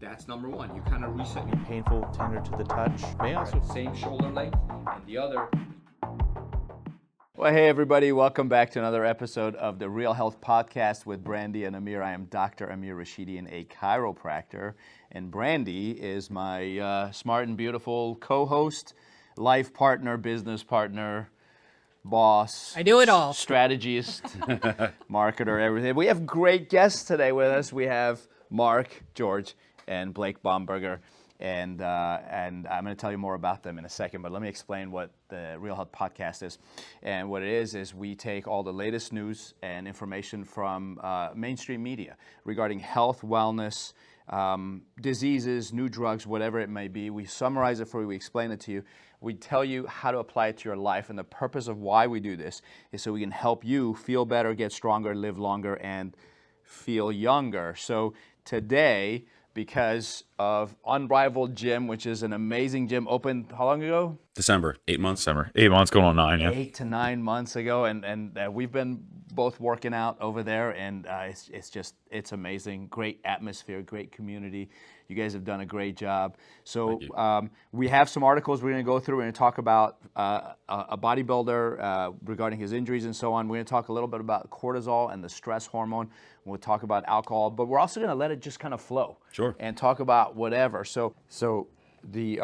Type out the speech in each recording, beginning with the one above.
That's number one. You kind of reset. Painful, tender to the touch. May also same shoulder length, and the other. Well, hey everybody, welcome back to another episode of the Real Health Podcast with Brandy and Amir. I am Dr. Amir Rashidian, a chiropractor, and Brandy is my smart and beautiful co-host, life partner, business partner, boss. I do it all. Strategist, marketer, everything. We have great guests today with us. We have Marc, George, and Blake Bomberger, and I'm going to tell you more about them in a second, but let me explain what the Real Health Podcast is. And what it is we take all the latest news and information from mainstream media regarding health, wellness, diseases, new drugs, whatever it may be. We summarize it for you, we explain it to you, we tell you how to apply it to your life, and the purpose of why we do this is so we can help you feel better, get stronger, live longer, and feel younger. So today, because of Unrivaled Gym, which is an amazing gym, opened how long ago? December, 8 months. December, 8 months going on 9, yeah. 8 to 9 months ago, and we've been both working out over there, and it's amazing. Great atmosphere, great community. You guys have done a great job. So we have some articles we're going to go through. We're going to talk about a bodybuilder regarding his injuries and so on. We're going to talk a little bit about cortisol and the stress hormone. We'll talk about alcohol, but we're also going to let it just kind of flow. Sure. And talk about whatever. So the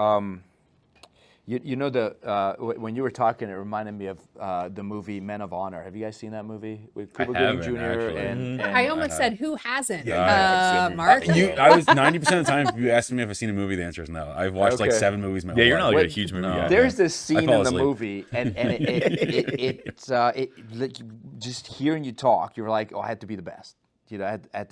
when you were talking, it reminded me of the movie Men of Honor. Have you guys seen that movie with Cuba Gooding Jr. Actually. and I almost said, who hasn't? Yeah, Marc? I was 90% of the time, if you asked me if I've seen a movie, the answer is no. I've watched like 7 movies. Yeah, you're not like a huge movie guy. There's this scene in the asleep. movie, and it's just hearing you talk, you're like, oh, I had to be the best. You know, I had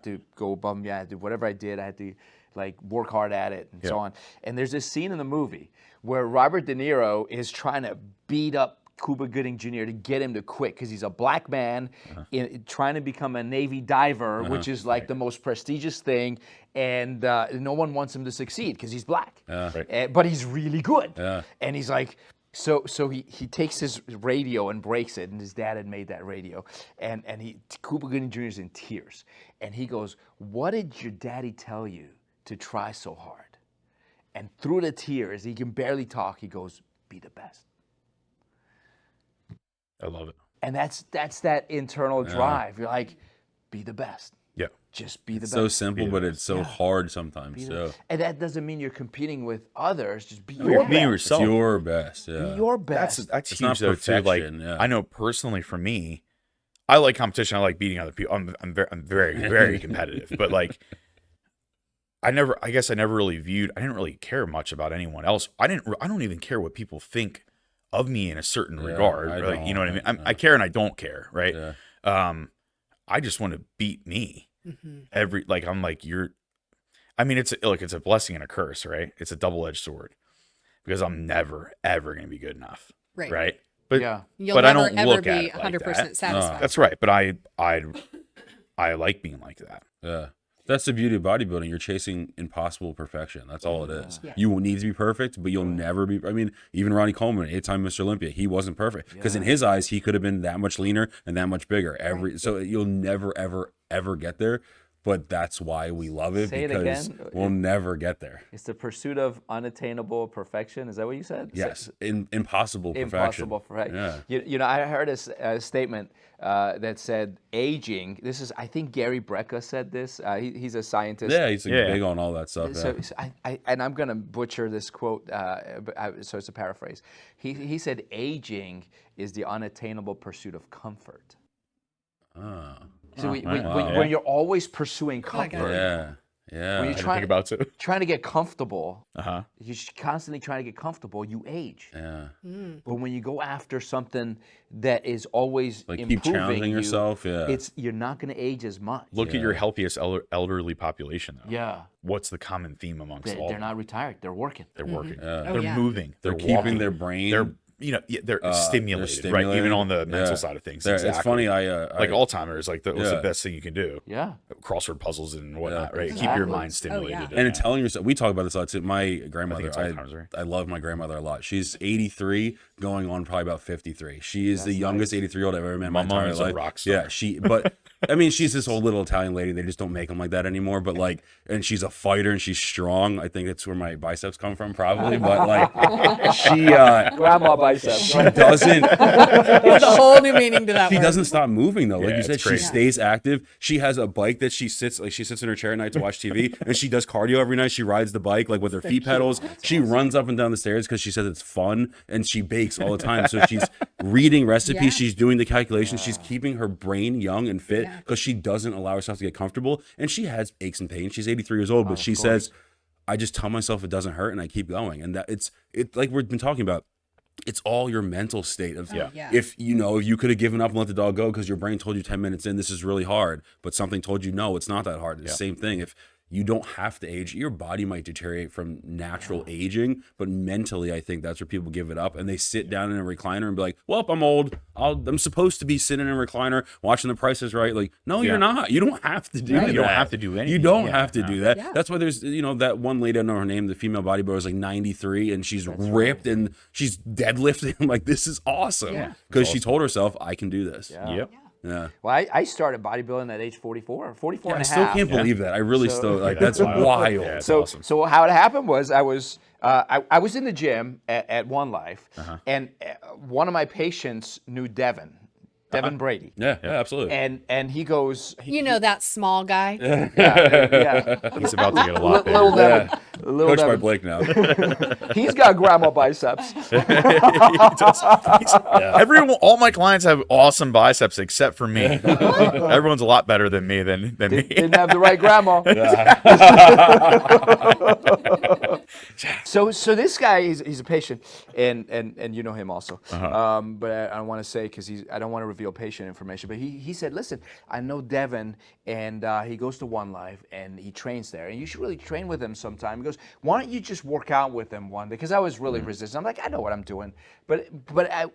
to go above me. I had to do whatever I did. I had to like work hard at it and so on. And there's this scene in the movie where Robert De Niro is trying to beat up Cuba Gooding Jr. to get him to quit because he's a black man trying to become a Navy diver, which is like the most prestigious thing, and no one wants him to succeed because he's black. But he's really good. And he's like, so he takes his radio and breaks it, and his dad had made that radio, and Cuba Gooding Jr. is in tears, and he goes, "What did your daddy tell you to try so hard?" And through the tears, he can barely talk, he goes, "Be the best." I love it. And that's that internal drive. You're like, be the best. Yeah. Just be the best. So simple, but it's so hard sometimes. And that doesn't mean you're competing with others. Just be You're your being best. yourself. It's your best. Yeah. Be your best. That's It's huge not though too. Like perfection, I know personally for me, I like competition. I like beating other people. I'm very competitive. But like, I guess I never really viewed. I didn't really care much about anyone else. I don't even care what people think of me in a certain regard. Right? You know what I mean? I care and I don't care. Right. Yeah. I just want to beat me. It's a blessing and a curse, right? It's a double-edged sword because I'm never ever going to be good enough, right? But You'll but never, I don't ever look be at it 100% like that. satisfied. That's right. But I like being like that. Yeah. That's the beauty of bodybuilding. You're chasing impossible perfection. That's all it is. Yeah. You will need to be perfect, but you'll never be. I mean, even Ronnie Coleman, 8-time Mr. Olympia, he wasn't perfect because in his eyes, he could have been that much leaner and that much bigger. So you'll never, ever get there. But that's why we love it, because we'll never get there. It's the pursuit of unattainable perfection. Is that what you said? Yes, impossible perfection. Impossible perfection. Yeah. I heard a statement that said aging. This is, I think Gary Brecka said this. He's a scientist. Yeah, he's big on all that stuff. So I'm going to butcher this quote, so it's a paraphrase. He said aging is the unattainable pursuit of comfort. So when you're always pursuing comfort, when you're trying to get comfortable, you're constantly trying to get comfortable, you age. Yeah. But when you go after something that is always Like improving keep challenging yourself, you're not going to age as much. Look at your healthiest elderly population, though. Yeah. What's the common theme amongst all? They're not retired. They're working. They're working. Yeah. They're moving. They're walking. keeping their brain. They're stimulated, right? Even on the mental side of things. Exactly. It's funny. Like Alzheimer's, like that was the best thing you can do. Yeah. Crossword puzzles and whatnot, right? Exactly. Keep your mind stimulated. And in telling yourself, we talk about this a lot too. My grandmother, Alzheimer's, right? I love my grandmother a lot. She's 83, going on probably about 53. She is the youngest 83-year-old I've ever met in my entire Mama's a life. rock star. Yeah, but I mean, she's this old little Italian lady. They just don't make them like that anymore. But like, and she's a fighter and she's strong. I think that's where my biceps come from, probably. But like, grandma biceps. she doesn't. There's a whole new meaning to that She word. doesn't stop moving though. Like Yeah, you said, it's she crazy. stays active. She has a bike that she sits in her chair at night to watch TV, and she does cardio every night. She rides the bike like with her feet pedals. She runs up and down the stairs because she says it's fun, and she bakes all the time. So she's reading recipes. Yeah. She's doing the calculations. She's keeping her brain young and fit because she doesn't allow herself to get comfortable. And she has aches and pains. She's 83 years old, but she says, "I just tell myself it doesn't hurt, and I keep going." And that it's like we've been talking about. It's all your mental state of Yeah. if you could have given up and let the dog go because your brain told you 10 minutes in this is really hard, but something told you no, it's not that hard. It's the same thing. If you don't have to age, your body might deteriorate from natural aging, but mentally I think that's where people give it up and they sit down in a recliner and be like, well, I'm old. I'm supposed to be sitting in a recliner watching The Price is Right. Like, no, you're not. You don't have to do that. You don't have to do anything. You don't Yeah, have to no. do that. Yeah. That's why there's, that one lady, I don't know her name, the female bodybuilder was like 93 and she's ripped and she's deadlifting. I'm like, this is awesome. Yeah. Because she told herself, I can do this. Yep. Yeah. Well, I started bodybuilding at age 44 I and a still half. can't believe that. I really So- still, like, That's that's wild. wild. Yeah, it's So, awesome. so how it happened was I was in the gym at One Life, and one of my patients knew Devin Brady, Yeah, absolutely. and he goes, You know that small guy? yeah, He's about to get a lot little bigger. Devin, little Coached by Devin. Blake now. He's got grandma biceps. All my clients have awesome biceps except for me. Everyone's a lot better than me than me. Didn't have the right grandma. So this guy, he's a patient, and you know him also. But I don't want to say because I don't want to reveal patient information. But he said, listen, I know Devin, and he goes to One Life, and he trains there, and you should really train with him sometime. He goes, why don't you just work out with him one day? Because I was really resistant. I'm like, I know what I'm doing, but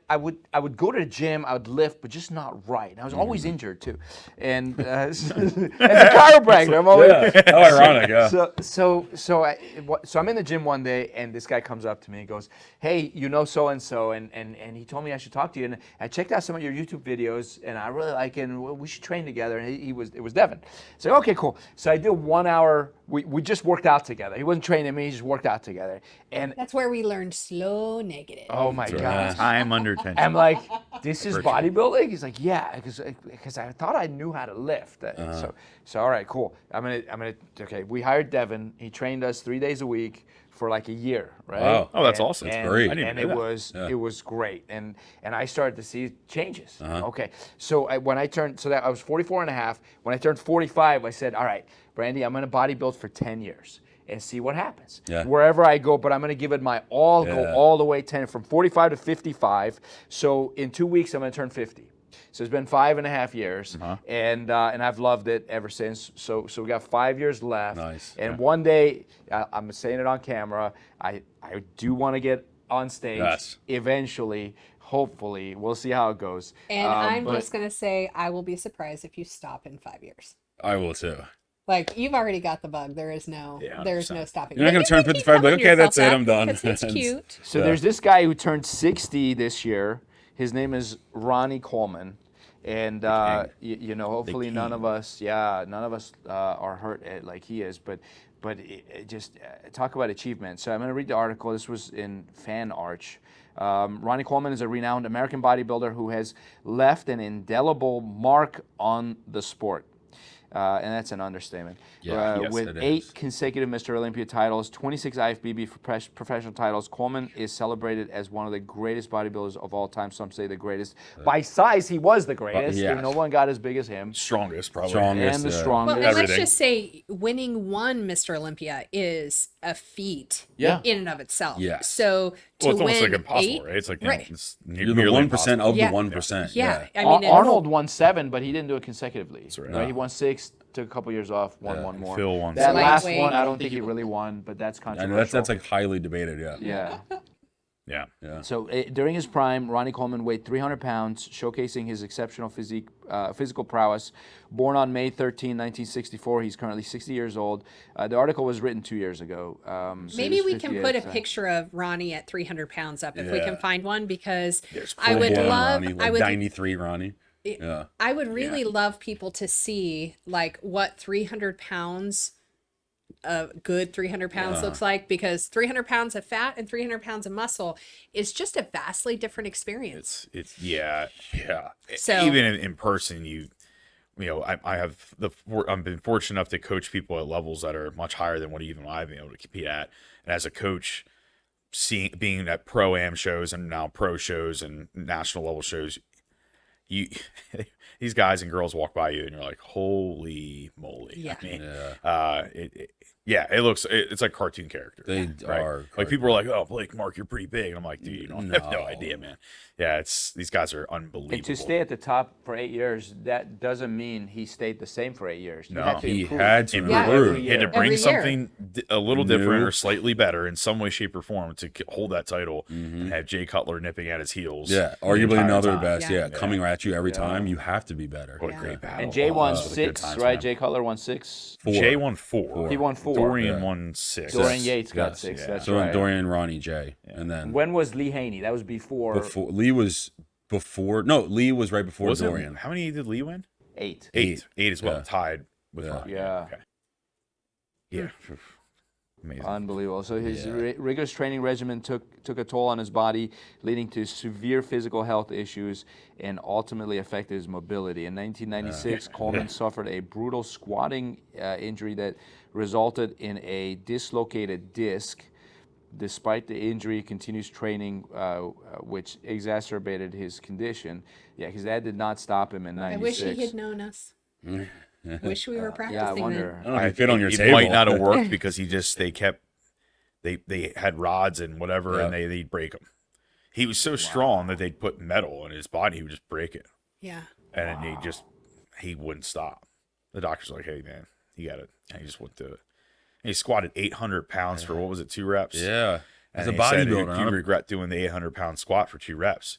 I would go to the gym, I would lift, but just not right. And I was always injured too, and as a chiropractor, I'm always. How ironic, yeah. So I'm in the gym one day, and this guy comes up to me and goes, hey, you know so-and-so, and he told me I should talk to you, and I checked out some of your YouTube videos, and I really like it, and we should train together, and it was Devin. So, okay, cool. So I did 1 hour, we just worked out together. He wasn't training me, he just worked out together. And, That's where we learned slow negative. oh my God. Time under tension. I'm like, this is bodybuilding? He's like, yeah, because I thought I knew how to lift. So all right, cool. Okay, we hired Devin. He trained us 3 days a week for like a year, right? Wow. Oh, that's awesome. And, That's great. I didn't and know that. it was great. And I started to see changes. Okay, so when I turned, I was 44 and a half. When I turned 45, I said, all right, Brandy, I'm going to bodybuild for 10 years. And see what happens. Yeah. Wherever I go, but I'm going to give it my all, go Yeah. all the way 10, from 45 to 55. So in 2 weeks, I'm going to turn 50. So it's been 5.5 years, and I've loved it ever since. So we got 5 years left. Nice. And one day, I'm saying it on camera, I do want to get on stage. Yes. Eventually, hopefully. We'll see how it goes. And I'm but- just going to say, I will be surprised if you stop in 5 years. I will too. Like, you've already got the bug. There is no stopping. You're not gonna But turn you can 55, keep like, telling okay, that's yourself it, I'm done. that 'cause It's cute. So there's this guy who turned 60 this year. His name is Ronnie Coleman. And hopefully none of us are hurt like he is, but just talk about achievement. So I'm going to read the article. This was in Fan Arch. Ronnie Coleman is a renowned American bodybuilder who has left an indelible mark on the sport. And that's an understatement. Yes, With it 8 is. consecutive Mr. Olympia titles, 26 IFBB professional titles, Coleman is celebrated as one of the greatest bodybuilders of all time. Some say the greatest. By size, he was the greatest. yeah. No one got as big as him. Strongest, probably. Strongest. And the yeah. strongest. Well, and let's Everything. just say winning one Mr. Olympia is a feat in and of itself. Yes. So to Well, it's almost win like impossible, 8, right? It's like right. it's You're the nearly 1% impossible. of the Yeah. 1%. Yeah. I mean, Arnold won 7, but he didn't do it consecutively. That's right. He won 6, took a couple years off, won one more. Phil won That some. last Lightweight. one, I don't think he really won, but that's I know controversial. that's like highly debated, yeah. Yeah. Yeah. So during his prime, Ronnie Coleman weighed 300 pounds, showcasing his exceptional physical prowess. Born on May 13, 1964, he's currently 60 years old. The article was written 2 years ago. So Maybe he's we can 58, put a so- picture of Ronnie at 300 pounds up if we Yeah. can find one, because There's I would full-blown love, Ronnie, I like would 93 Ronnie. Yeah. I would really love people to see like what 300 pounds of good 300 pounds looks like, because 300 pounds of fat and 300 pounds of muscle is just a vastly different experience. It's yeah. So- even in person, you know, I've been fortunate enough to coach people at levels that are much higher than what even I've been able to compete at. And as a coach, being at pro-am shows and now pro shows and national level shows, these guys and girls walk by you and you're like, holy moly. Yeah. I mean, it's like cartoon character. They are Like people are like, oh, Blake, Mark, you're pretty big. And I'm like, dude, you don't have no idea, man. Yeah, these guys are unbelievable. And to stay at the top for 8 years, that doesn't mean he stayed the same for 8 years. No. He improve. had to Yeah. improve. He had to Every bring year. something a little different New. or slightly better in some way, shape, or form to hold that title and have Jay Cutler nipping at his heels. Yeah, the arguably entire another time. best. Yeah. Yeah, coming at you every time. You have to be better. What a great battle. And Jay Oh, won those were the good 6, times, right? man. Jay Cutler won 6. Jay won 4. He won 4. Dorian Yeah. won 6. Dorian Yates got Yes. 6. Yeah. That's So right. Dorian, Ronnie, Jay, and then When was Lee Haney? That was before Lee was before. No, Lee was right before Was it? Dorian. How many did Lee win? 8. 8 as well, Yeah. tied with Yeah. Ronnie. Yeah. Okay. Yeah. Amazing. Unbelievable. So his Yeah. rigorous training regimen took a toll on his body, leading to severe physical health issues and ultimately affected his mobility. In 1996, Coleman suffered a brutal squatting injury that resulted in a dislocated disc. Despite the injury, he continues training, which exacerbated his condition. Yeah, because that did not stop him in I 96. wish he had known us. Wish we were practicing Yeah, I then. wonder. I don't know if he fit on your it table. might not have worked because they had rods and whatever, Yeah. and they'd break them. He was so strong that they'd put metal in his body, he would just break it, Yeah. and he wouldn't stop. The doctor's like, hey man, you got it. And he just wouldn't do it. And he squatted 800 pounds for what was it, 2 reps? Yeah, as And a he said, bodybuilder, you huh? regret doing the 800-pound squat for 2 reps.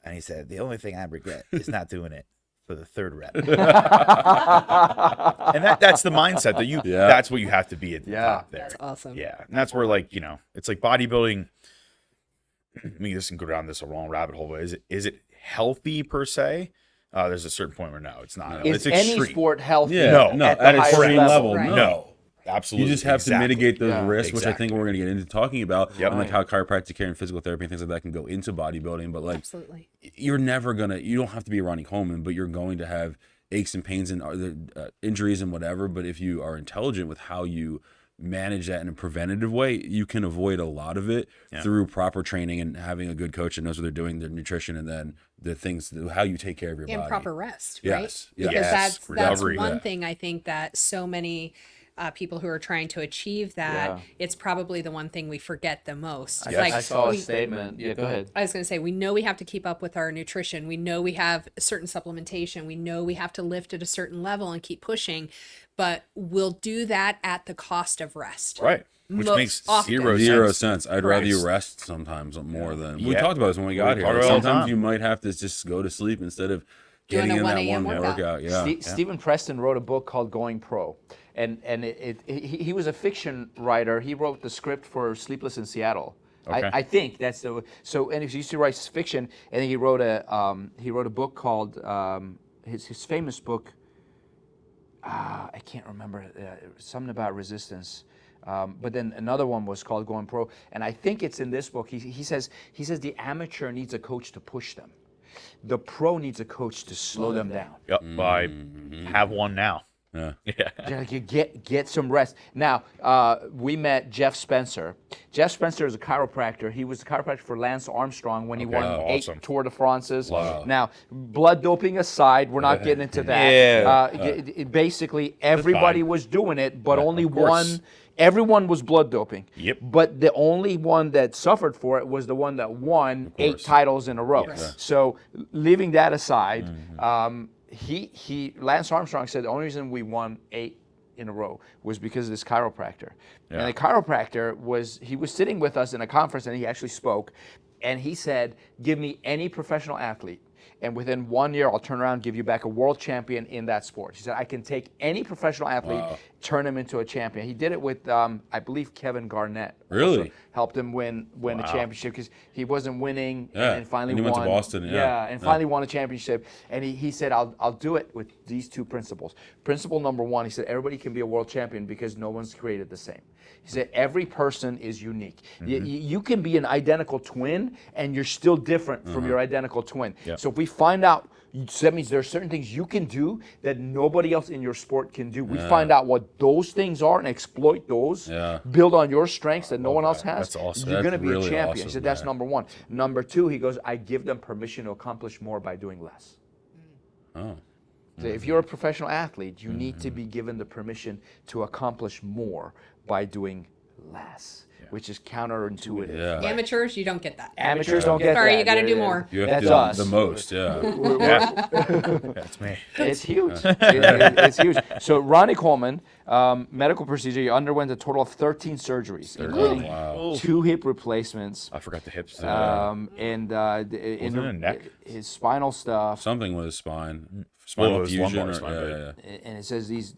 And he said, the only thing I regret is not doing it for the 3rd rep. And that's the mindset that that's what you have to be at the top there. That's awesome. Yeah. And that's where, like, you know, it's like bodybuilding. I mean, this can go down this wrong rabbit hole, but is it healthy per se? There's a certain point where no, it's not. Is It's any extreme. sport healthy? Yeah, No, at the a highest certain level, Right. no. Absolutely. You just have to mitigate those Yeah. risks, which I think Exactly. we're going to get into talking about, Yep. and like how chiropractic care and physical therapy and things like that can go into bodybuilding. But like, Absolutely. you don't have to be Ronnie Coleman, but you're going to have aches and pains and injuries and whatever. But if you are intelligent with how you manage that in a preventative way, you can avoid a lot of it through proper training and having a good coach that knows what they're doing, their nutrition, and then the things, how you take care of your And body. proper rest, Yes, right? yes. Because Yes, that's recovery. one Yeah. thing I think that so many people who are trying to achieve that, Yeah. it's probably the one thing we forget the most. I saw a statement. Yeah, go ahead. I was going to say, we know we have to keep up with our nutrition. We know we have certain supplementation. We know we have to lift at a certain level and keep pushing, but we'll do that at the cost of rest. Right. Which Most makes often. Zero sense. sense. I'd rather you rest sometimes more than we Yeah. talked about this when we got We here. talk about it all the Sometimes time. you might have to just go to sleep instead of Doing getting a in 1 that a.m. one workout. workout. Yeah. Stephen Preston wrote a book called Going Pro, and he was a fiction writer. He wrote the script for Sleepless in Seattle. Okay. I think that's the so. And he used to write fiction, and then he wrote a book called his famous book. I can't remember something about resistance. But then another one was called Going Pro, and I think it's in this book. He says the amateur needs a coach to push them. The pro needs a coach to slow them down. Yep. I have one now. Yeah. Like you get some rest. Now, we met Jeff Spencer. Jeff Spencer is a chiropractor. He was the chiropractor for Lance Armstrong when he won awesome. 8 Tour de France's. Now, blood doping aside, we're not getting into that. Yeah. Basically, everybody fine. was doing it, but only of course. one. Everyone was blood doping. Yep. But the only one that suffered for it was the one that won 8 titles in a row. Yes. So, leaving that aside, Lance Armstrong said the only reason we won 8 in a row was because of this chiropractor. Yeah. And the chiropractor was sitting with us in a conference, and he actually spoke, and he said, give me any professional athlete, and within 1 year, I'll turn around and give you back a world champion in that sport. He said, I can take any professional athlete, turn him into a champion. He did it with, I believe, Kevin Garnett. Really? Also helped him win a championship because he wasn't winning, Yeah. and finally And he won. went to Boston, and finally won a championship. And he said, I'll do it with these two principles. Principle number one, he said, everybody can be a world champion because no one's created the same. He said, every person is unique. You can be an identical twin, and you're still different from your identical twin. Yep. So if we find out, so that means there are certain things you can do that nobody else in your sport can do. We find out what those things are and exploit those, build on your strengths that no one else has. That's awesome. You're going to That's be really a champion. awesome, He said, that's man. number one. Number two, he goes, I give them permission to accomplish more by doing less. Oh. So if you're a professional athlete, you need to be given the permission to accomplish more by doing less, which is counterintuitive. Yeah. Amateurs, you don't get that. Amateurs don't get Sorry, that. you got to do more. You have That's to do us. the most, yeah. That's me. It's huge. It's huge. So Ronnie Coleman, medical procedure, he underwent a total of 13 surgeries, including Wow. 2 hip replacements, I forgot the hips. and in Wasn't it a neck? his spinal stuff. Something with his spine. Well, Spinal it was fusion. lumbar Or, spine, yeah, but- yeah. And it says these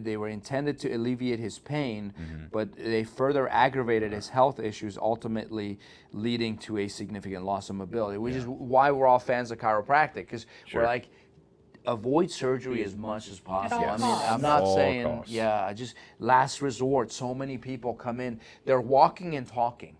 they were intended to alleviate his pain, Mm-hmm. but they further aggravated his health issues, ultimately leading to a significant loss of mobility, which is why we're all fans of chiropractic, because we're like, avoid surgery as much as possible. all I mean, I'm costs. not All saying, costs. just last resort. So many people come in, they're walking and talking,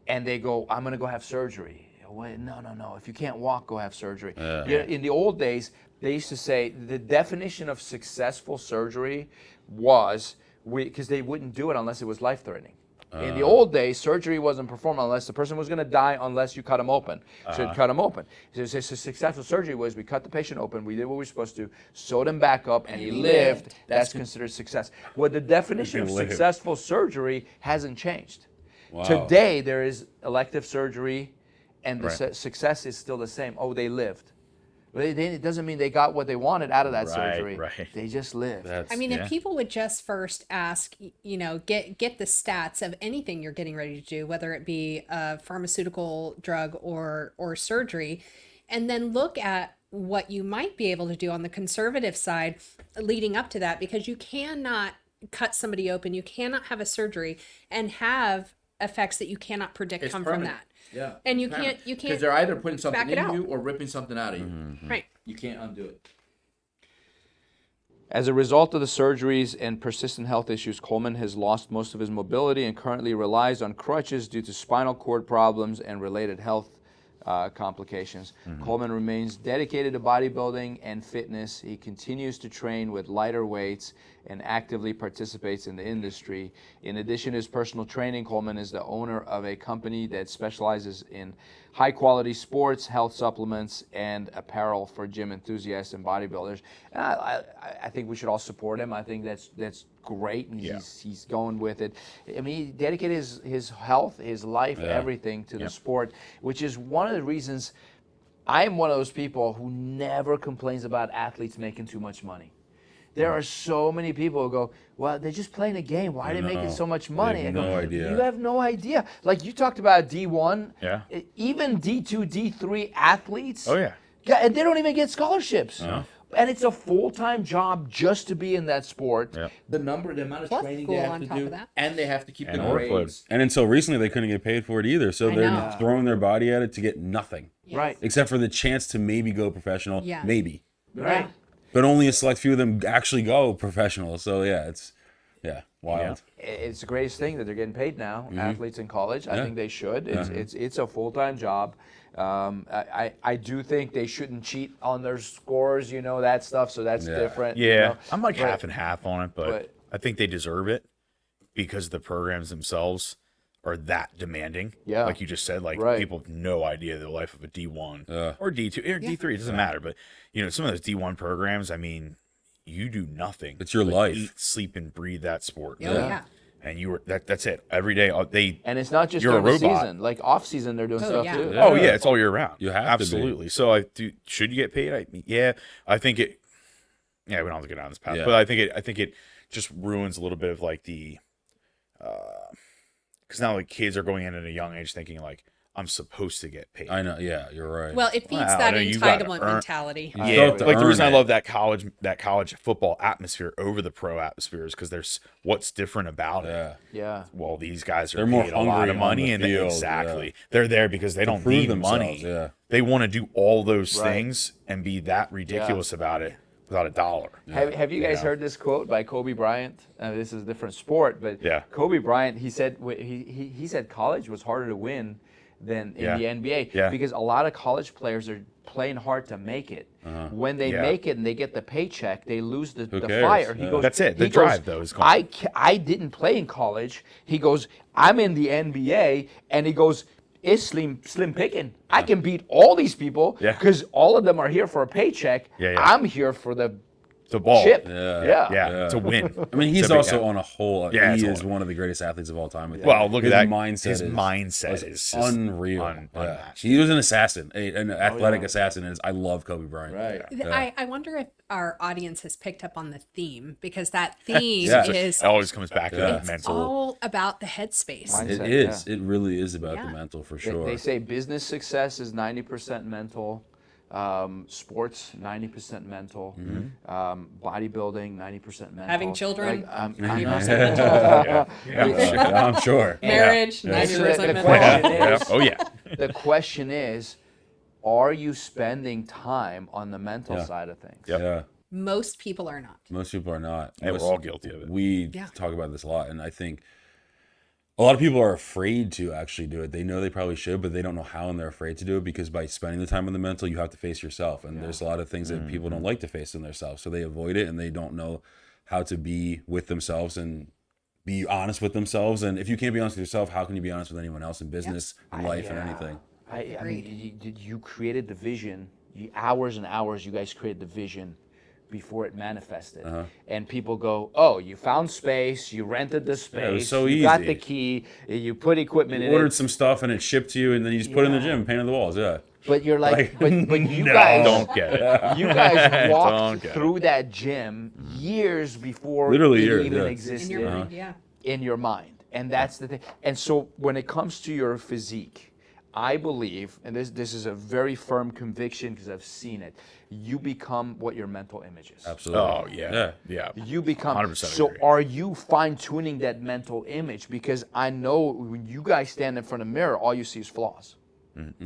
and they go, I'm going to go have surgery. Wait, no. If you can't walk, go have surgery. In the old days, they used to say the definition of successful surgery was because they wouldn't do it unless it was life-threatening. In the old days, surgery wasn't performed unless the person was going to die unless you cut them open. So you'd cut them open. So successful surgery was we cut the patient open, we did what we were supposed to, sewed him back up, and he lived. That's considered success. Well, the definition of lived. successful surgery hasn't changed. Wow. Today, there is elective surgery, and the success is still the same. Oh, they lived. But it doesn't mean they got what they wanted out of that surgery. Right. They just lived. I mean, if people would just first ask, get the stats of anything you're getting ready to do, whether it be a pharmaceutical drug or surgery, and then look at what you might be able to do on the conservative side leading up to that, because you cannot cut somebody open, you cannot have a surgery and have effects that you cannot predict come from that. Yeah. And you can't Because they're either putting something back it in out. you or ripping something out of you. Right. You can't undo it. As a result of the surgeries and persistent health issues, Coleman has lost most of his mobility and currently relies on crutches due to spinal cord problems and related health complications. Coleman remains dedicated to bodybuilding and fitness. He continues to train with lighter weights and actively participates in the industry. In addition to his personal training, Coleman is the owner of a company that specializes in high-quality sports, health supplements, and apparel for gym enthusiasts and bodybuilders. And I think we should all support him. I think that's great, and he's going with it. I mean, he dedicated his health, his life, everything to the sport, which is one of the reasons I am one of those people who never complains about athletes making too much money. There are so many people who go, well, they're just playing a game. Why are they making so much money? They have I go, no idea. You have no idea. Like you talked about D1, Yeah. even D2, D3 athletes. Oh, yeah. And they don't even get scholarships. And it's a full-time job just to be in that sport. Yep. The amount of Plus training school they have on to top do, of that. and they have to keep And the workload. grades. And until recently, they couldn't get paid for it either. So I they're know. throwing their body at it to get nothing, Right. except for the chance to maybe go professional. Yeah. Maybe. Right. But only a select few of them actually go professional. So yeah, it's wild. It's the greatest thing that they're getting paid now. Athletes in college, I Yeah. think they should. It's a full-time job. I do think they shouldn't cheat on their scores, that stuff. So that's different. Yeah. I'm like But- half and half on it, but I think they deserve it because the programs themselves are that demanding. Yeah. Like you just said, like Right. people have no idea the life of a D1 Yeah. or D2 or D3. It doesn't matter. But, some of those D1 programs, I mean, you do nothing. It's your but life. Eat, sleep, and breathe that sport. Oh, yeah. And that's it. Every day, And it's not just You're a during the robot. season. Like off-season, they're doing stuff yeah. too. Yeah. Oh yeah, it's all year round. You have to be. absolutely. So should you get paid? I think it. Yeah, we don't have to get down this path, Yeah. but I think it just ruins a little bit of like the, because now like kids are going in at a young age thinking like I'm supposed to get paid. I know. Yeah, you're right. Well, it feeds Wow, that no, you gotta entitlement earn- mentality. You Yeah, still have to like the earn reason I it. love that college football atmosphere over the pro atmosphere is because there's what's different about Yeah. it. Yeah. Well, these guys are They're more paid a lot hungry of on money, the and field, exactly they're there because they don't prove need themselves, money. yeah. They want to do all those Right. things and be that ridiculous about it without a dollar. Have you guys heard this quote by Kobe Bryant? This is a different sport, but Yeah. Kobe Bryant, he said he said college was harder to win than in the NBA Yeah. because a lot of college players are playing hard to make it. When they Yeah. make it and they get the paycheck, they lose the cares? fire. He Yeah. goes, That's it. The he drive, goes, though, is gone. I didn't play in college. He goes, I'm in the NBA, and he goes, it's slim picking. I can beat all these people Yeah. because all of them are here for a paycheck. Yeah. I'm here for the The ball. chip. Yeah. Yeah, to win. I mean, he's To be- also on a whole. Yeah, he it's is all- one of the greatest athletes of all time. I think. Well, look His at that. mindset. His mindset is just unreal. unmatched. He was an assassin, an athletic assassin. And I love Kobe Bryant. Right. I wonder if our audience has picked up on the theme, because that theme Yeah. is It always comes back to Yeah. that it's mental. all about the headspace. Mindset. It Yeah. is. It really is about Yeah. the mental for They, sure. they say business success is 90% mental, sports 90% mental, bodybuilding 90% mental. Having children, Like, I'm 90% not- Yeah. I'm sure. Marriage, Yeah. 90% The mental. question Yeah. is, Oh yeah. the question is, are you spending time on the mental Yeah. side of things? Yep. Yeah. Most people are not. Most people are not. Hey, we're Most- all guilty of it. We Yeah. talk about this a lot, and I think a lot of people are afraid to actually do it. They know they probably should, but they don't know how, and they're afraid to do it because by spending the time on the mental, you have to face yourself, and there's a lot of things that people don't like to face in themselves, so they avoid it, and they don't know how to be with themselves and be honest with themselves. And if you can't be honest with yourself, how can you be honest with anyone else in business, in life, and anything? I mean, you created the vision. Hours and hours, you guys created the vision before it manifested. And people go, oh, you found space, you rented the space, it was so you got easy. the key, you put equipment You in ordered it. some stuff and it shipped to you, and then you just put it in the gym, painted the walls. Yeah. But you're like, but you No, guys don't get it. You guys Don't walked get it. through that gym years before Literally it years, even yeah. existed In your mind, yeah. in your mind. And that's the thing. And so when it comes to your physique, I believe, and this is a very firm conviction because I've seen it, you become what your mental image is. Absolutely. Oh yeah. Yeah. You become 100% so agree. are you fine-tuning that mental image? Because I know when you guys stand in front of a mirror, all you see is flaws.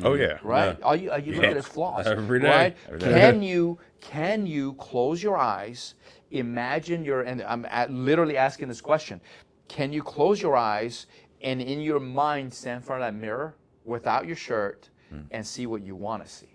Oh yeah. Right? All you look at is flaws. Every day. Right? Every day. Can you close your eyes, imagine and I'm literally asking this question. Can you close your eyes and in your mind stand in front of that mirror without your shirt and see what you want to see?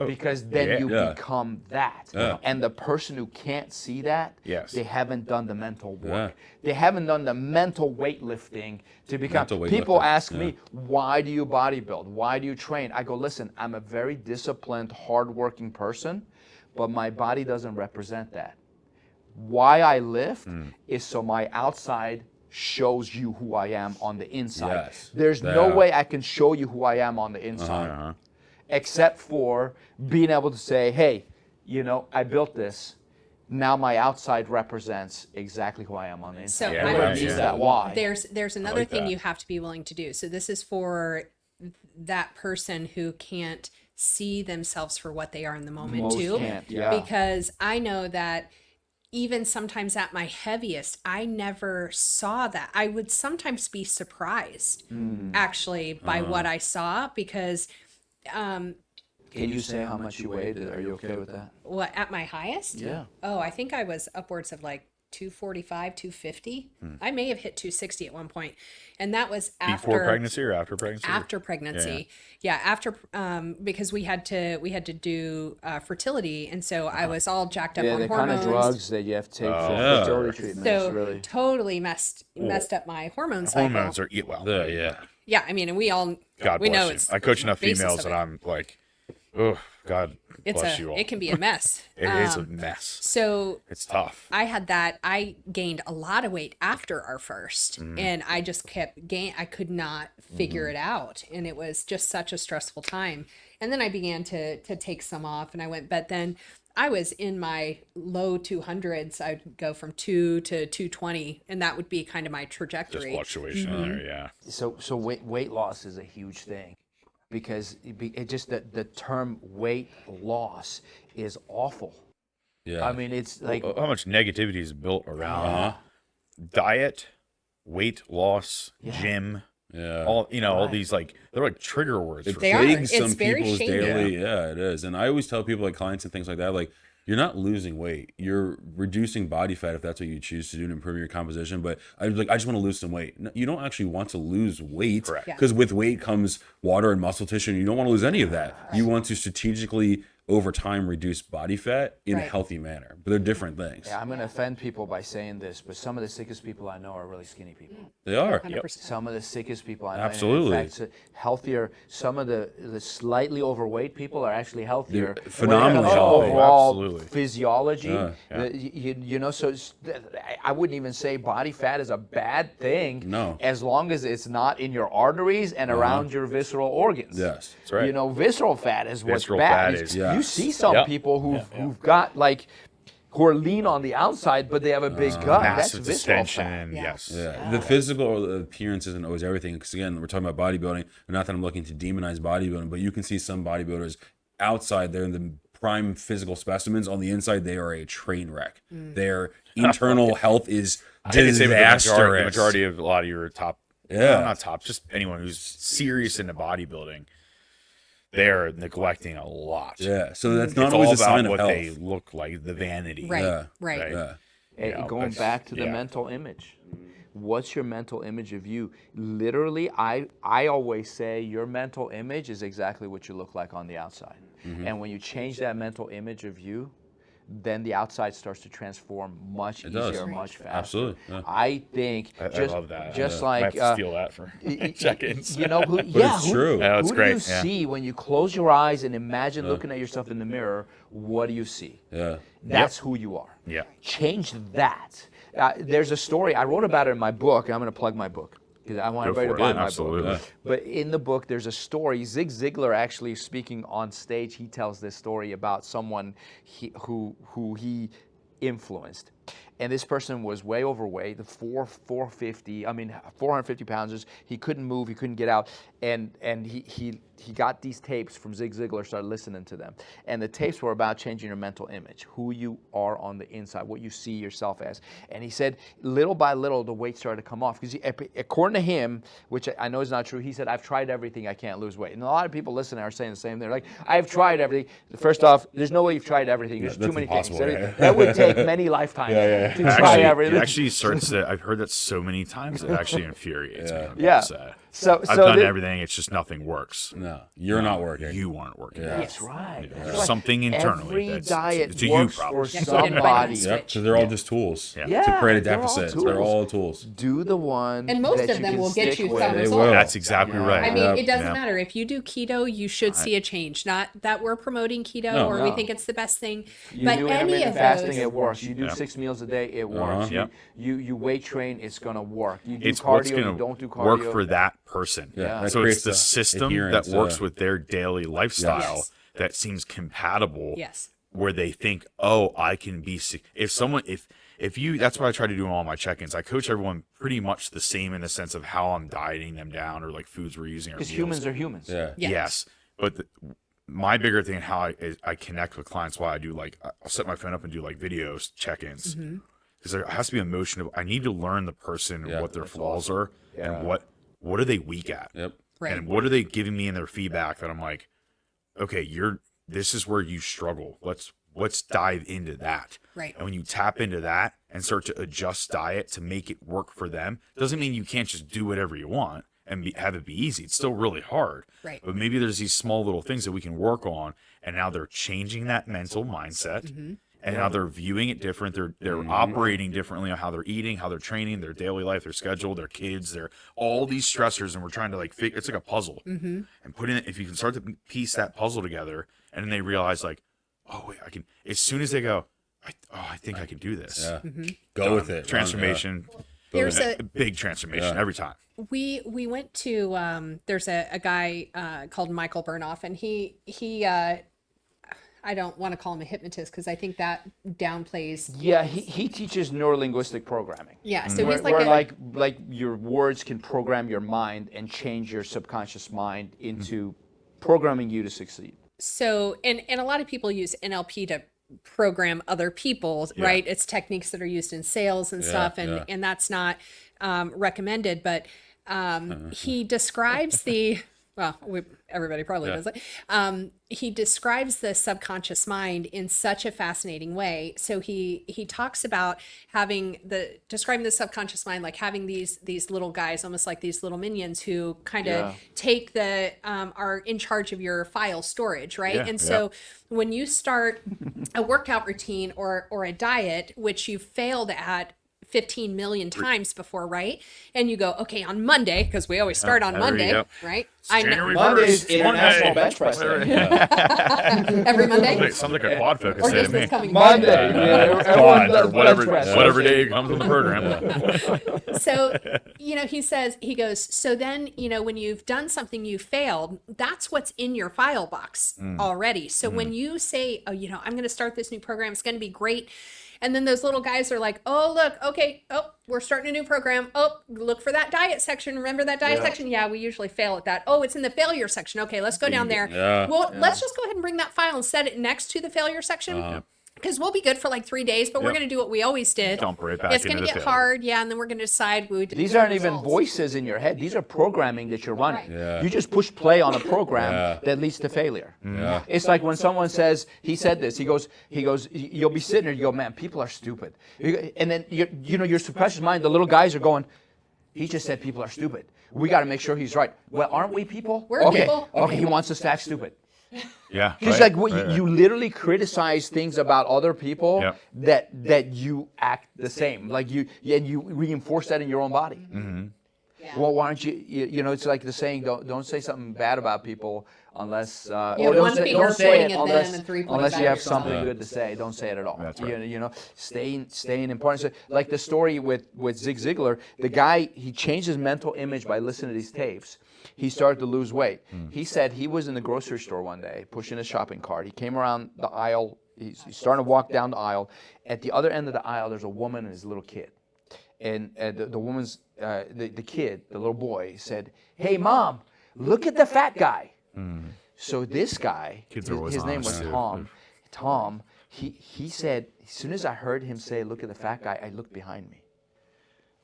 Because then yeah. you Yeah. become that. Yeah. And the person who can't see that, Yes. they haven't done the mental work. Yeah. They haven't done the mental weightlifting to become. Mental People weightlifting, ask yeah. me, why do you bodybuild? Why do you train? I go, listen, I'm a very disciplined, hardworking person, but my body doesn't represent that. Why I lift is so my outside shows you who I am on the inside. Yes. There's no Yeah. way I can show you who I am on the inside except for being able to say, hey, I built this. Now my outside represents exactly who I am on the inside. So Yeah, I right, would Use yeah. that why. There's another like thing that. you have to be willing to do. So this is for that person who can't see themselves for what they are in the moment Most too. can't, yeah. Because I know that even sometimes at my heaviest, I never saw that. I would sometimes be surprised actually by what I saw because Can you say how much you weighed? Are you okay with that? what at my highest? Yeah. Oh, I think I was upwards of like 245, 250. I may have hit 260 at one point. And that was after Before pregnancy or after pregnancy? after pregnancy. Yeah, after because we had to do fertility, and so I was all jacked up Yeah, on the hormones. kind of drugs that you have to take for Yeah. fertility treatments, so really. totally messed up my hormone cycle. Hormones are well. Yeah. Yeah, I mean, and we all God we bless know you. it's I coach enough basis females of that it. I'm like, oh God bless you all. it can be a mess. It is a mess. So It's tough. I had that. I gained a lot of weight after our first, and I just kept I could not figure it out, and it was just such a stressful time. And then I began to take some off, and I went. But then I was in my low 200s. I'd go from 2 to 220, and that would be kind of my Just trajectory. fluctuation there, yeah. So weight loss is a huge thing, because it just the term weight loss is awful. Yeah. I mean, it's like How much negativity is built around diet, weight loss, gym, yeah. all these, like, they're like trigger words. It For They are. plagues It's some very people's shaming. daily. Yeah, it is. And I always tell people, like clients and things like that, like, you're not losing weight. You're reducing body fat if that's what you choose to do to improve your composition. But I just want to lose some weight. No, you don't actually want to lose weight, Correct. Yeah. because with weight comes water and muscle tissue, and you don't want to lose any of that. You want to strategically, over time, reduce body fat in a Right. healthy manner. But they're different things. I'm going to offend people by saying this, but some of the sickest people I know are really skinny people. They are. 100%. Some of the sickest people I know. Absolutely. In fact, healthier. Some of the slightly overweight people are actually healthier. They're phenomenally When it comes to healthy. Overall Absolutely. physiology. Yeah. You know, so I wouldn't even say body fat is a bad thing. No. As long as it's not in your arteries and around your visceral organs. Yes. That's right. You know, visceral fat is what's Visceral bad. fat is- Yeah. You see some Yep. people who've got like, who are lean on the outside, but they have a big gut. That's Massive visceral distension, fat. yes. Yeah, the physical appearance isn't always everything. Because again, we're talking about bodybuilding, and not that I'm looking to demonize bodybuilding, but you can see some bodybuilders outside, they're in the prime physical specimens. On the inside, they are a train wreck. Their internal health is I think it's the disastrous. majority of a lot of your top, Yeah. not top, just anyone who's serious into bodybuilding, they're neglecting a lot. Yeah, so that's not It's always all a sign about of what health. they look like, the vanity. Right. Yeah. Right. Right. Yeah, And going that's- back to the yeah. mental image. What's your mental image of you? Literally, I always say your mental image is exactly what you look like on the outside. And when you change that mental image of you, then the outside starts to transform much does. easier, much faster. Absolutely, yeah. I think I just, love that. just I like have to steal that for check-ins. you know, who, it's true. Yeah, that's who great, do you yeah. see when you close your eyes and imagine looking at yourself in the mirror? What do you see? yeah. That's who you are. Yeah. Change that. There's a story, I wrote about it in my book. I'm going to plug my book because I want Go everybody to for buy it. my Absolutely. book. But in the book, there's a story. Zig Ziglar actually speaking on stage, he tells this story about someone who he influenced. And this person was way overweight, the 450 pounds. He couldn't move, he couldn't get out. And he got these tapes from Zig Ziglar, started listening to them. And the tapes were about changing your mental image, who you are on the inside, what you see yourself as. And he said, little by little, the weight started to come off. Because according to him, which I know is not true, he said, I've tried everything, I can't lose weight. And a lot of people listening are saying the same. They're like, I've tried everything. First off, there's no way you've tried everything. There's too that's many impossible, things. yeah. That would take many lifetimes to try everything. It actually starts to, I've heard that so many times, it actually infuriates me. Yeah. I've done everything, it's just nothing works. No, you're not working. You aren't working. That's right. That's There's right. something internally Every that's diet it's a you works problem. for Yeah, you didn't buy that somebody. switch. Yep, so they're all just tools Yeah. to create a they're all deficit. They're tools. all tools. Do the one And most that of you them can will get stick you with. some They results. will. That's exactly right. I mean, Yep. it doesn't Yeah. matter. If you do keto, you should see a change. Not that we're promoting keto No. or we No. think it's the best thing, You but do any intermittent of fasting, those. it works. You do Yeah. 6 meals a day, it works. Yep. You weight train, it's gonna work. You do It's what's cardio, you going don't do to cardio. work for that person. Yeah, that So creates it's the the system that adherence, works with their daily lifestyle Yes. that seems compatible. Yes. Where they think, oh, I can be sick. If you, that's what I try to do in all my check-ins. I coach everyone pretty much the same in the sense of how I'm dieting them down or like foods we're using. Because humans are humans. Yeah. Yeah. Yes. But my bigger thing, how I connect with clients, why I do like, I'll set my phone up and do like videos, check-ins. Because there has to be emotion. I need to learn the person, Yeah, what their flaws are, Yeah. and what are they weak at. Yep. Right. And what are they giving me in their feedback that I'm like, okay, this is where you struggle. Let's dive into that. Right. And when you tap into that and start to adjust diet to make it work for them, doesn't mean you can't just do whatever you want and have it be easy. It's still really hard. Right. But maybe there's these small little things that we can work on, and now they're changing that mental mindset. And now they're viewing it different. They're operating differently on how they're eating, how they're training, their daily life, their schedule, their kids, their all these stressors, and we're trying to like it's like a puzzle. And putting it, if you can start to piece that puzzle together, and then they realize like, oh wait, I can. As soon as they go, I think I can do this. Yeah. Go with it. Transformation. There's a big transformation every time. We went to there's a guy called Michael Burnoff, and he I don't want to call him a hypnotist because I think that downplays. Yeah, he teaches neurolinguistic programming. Yeah, so Where, he's like where a, like your words can program your mind and change your subconscious mind into programming you to succeed. so and a lot of people use NLP to program other people, right? It's techniques that are used in sales and stuff, and that's not recommended. But he describes the well, everybody probably does it. He describes the subconscious mind in such a fascinating way. So he talks about describing the subconscious mind like having these little guys, almost like these little minions who kind of take are in charge of your file storage, right? Yeah, and so when you start a workout routine or a diet, which you failed at 15 million times before, right? And you go, okay, on Monday, because we always start on Monday, right? January Monday's 1st, International Bench Press Day. Every Monday? Sounds like a quad focus Or day to just me. this coming Monday. Monday? Everyone Or does whatever, bench press. whatever day comes in the program. So, he goes, so then, when you've done something you failed, that's what's in your file box already. So when you say, oh, I'm going to start this new program, it's going to be great. And then those little guys are like, oh, look, okay, we're starting a new program. Oh, look for that diet section. Remember that diet section? Yeah, we usually fail at that. Oh, it's in the failure section. Okay, let's go down there. Let's just go ahead and bring that file and set it next to the failure section. Because we'll be good for like 3 days, but we're going to do what we always did. Dump right back It's going into to the get failure. hard, and then we're going to decide. These aren't even voices in your head. These are programming that you're running. Yeah. You just push play on a program that leads to failure. Yeah. It's like when someone says, he said this, he goes, you'll be sitting there, you go, man, people are stupid. And then, your subconscious mind, the little guys are going, he just said people are stupid. We got to make sure he's right. Well, aren't we people? We're okay. people. Okay, he wants us to act stupid. Yeah. It's like you literally criticize things about other people that you act the same. Like you reinforce that in your own body. Mm-hmm. Yeah. Well, why don't you? It's like the saying: don't say something bad about people unless or one don't say, finger don't say pointing it at them unless and 3 pointing unless back you have or something something. good to say. Don't say it at all. That's right. Staying important. So, like the story with Zig Ziglar, the guy he changed his mental image by listening to these tapes. He started to lose weight. He said he was in the grocery store one day pushing his shopping cart. He came around the aisle. He's starting to walk down the aisle. At the other end of the aisle, there's a woman and his little kid. And the woman's, the kid, the little boy, said, "Hey, Mom, look at the fat guy." So this guy, Kids are always his name was honest, too. Tom. Tom, he said, as soon as I heard him say, "Look at the fat guy," I looked behind me.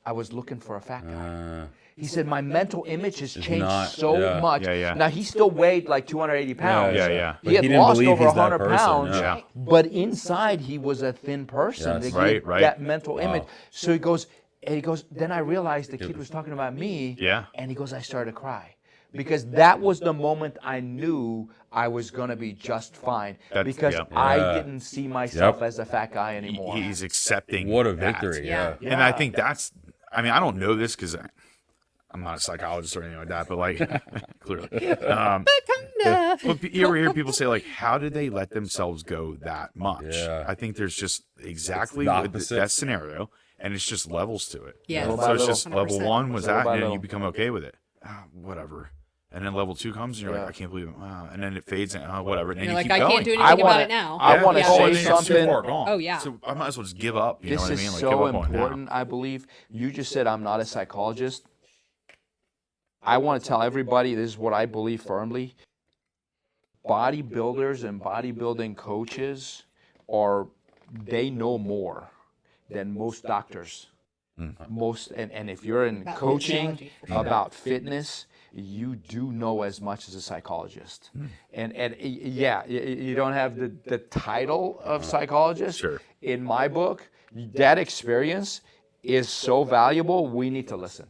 I was looking for a fat guy. He said, my mental image has changed so much. Yeah. Now, he still weighed like 280 pounds. Yeah. He had But he didn't lost believe over he's that 100 person, pounds, yeah. but inside he was a thin person. Yes. That he had Right. that mental image. So he goes, then I realized the kid was talking about me. Yeah. And he goes, I started to cry. Because that was the moment I knew I was going to be just fine. Because I didn't see myself as a fat guy anymore. He's accepting. What a that. victory. Yeah. Yeah. And I think I don't know this because I'm not a psychologist or anything like that, but like clearly. But you ever hear people say like, how did they let themselves go that much? Yeah. I think there's just exactly It's the with opposite. that scenario, and it's just levels to it. Yeah. Little So by it's little. just level 1 was Little that, by and then you little. become okay with it. Whatever. And then level 2 comes, and you're like, I can't believe it. Wow. And then it fades, and whatever. And then You're you like, keep I going. can't do anything I about wanna- it now. I wanna Yeah. say and then it's too something- far gone. Oh, yeah. So I might as well just give up. You know This what I is mean? Like, so give up on it now. important, I believe. You just said I'm not a psychologist. I want to tell everybody this is what I believe firmly. Bodybuilders and bodybuilding coaches they know more than most doctors. And if you're in About coaching physiology, for sure. about fitness, you do know as much as a psychologist. And yeah, you don't have the title of psychologist. Sure. In my book, that experience is so valuable, we need to listen.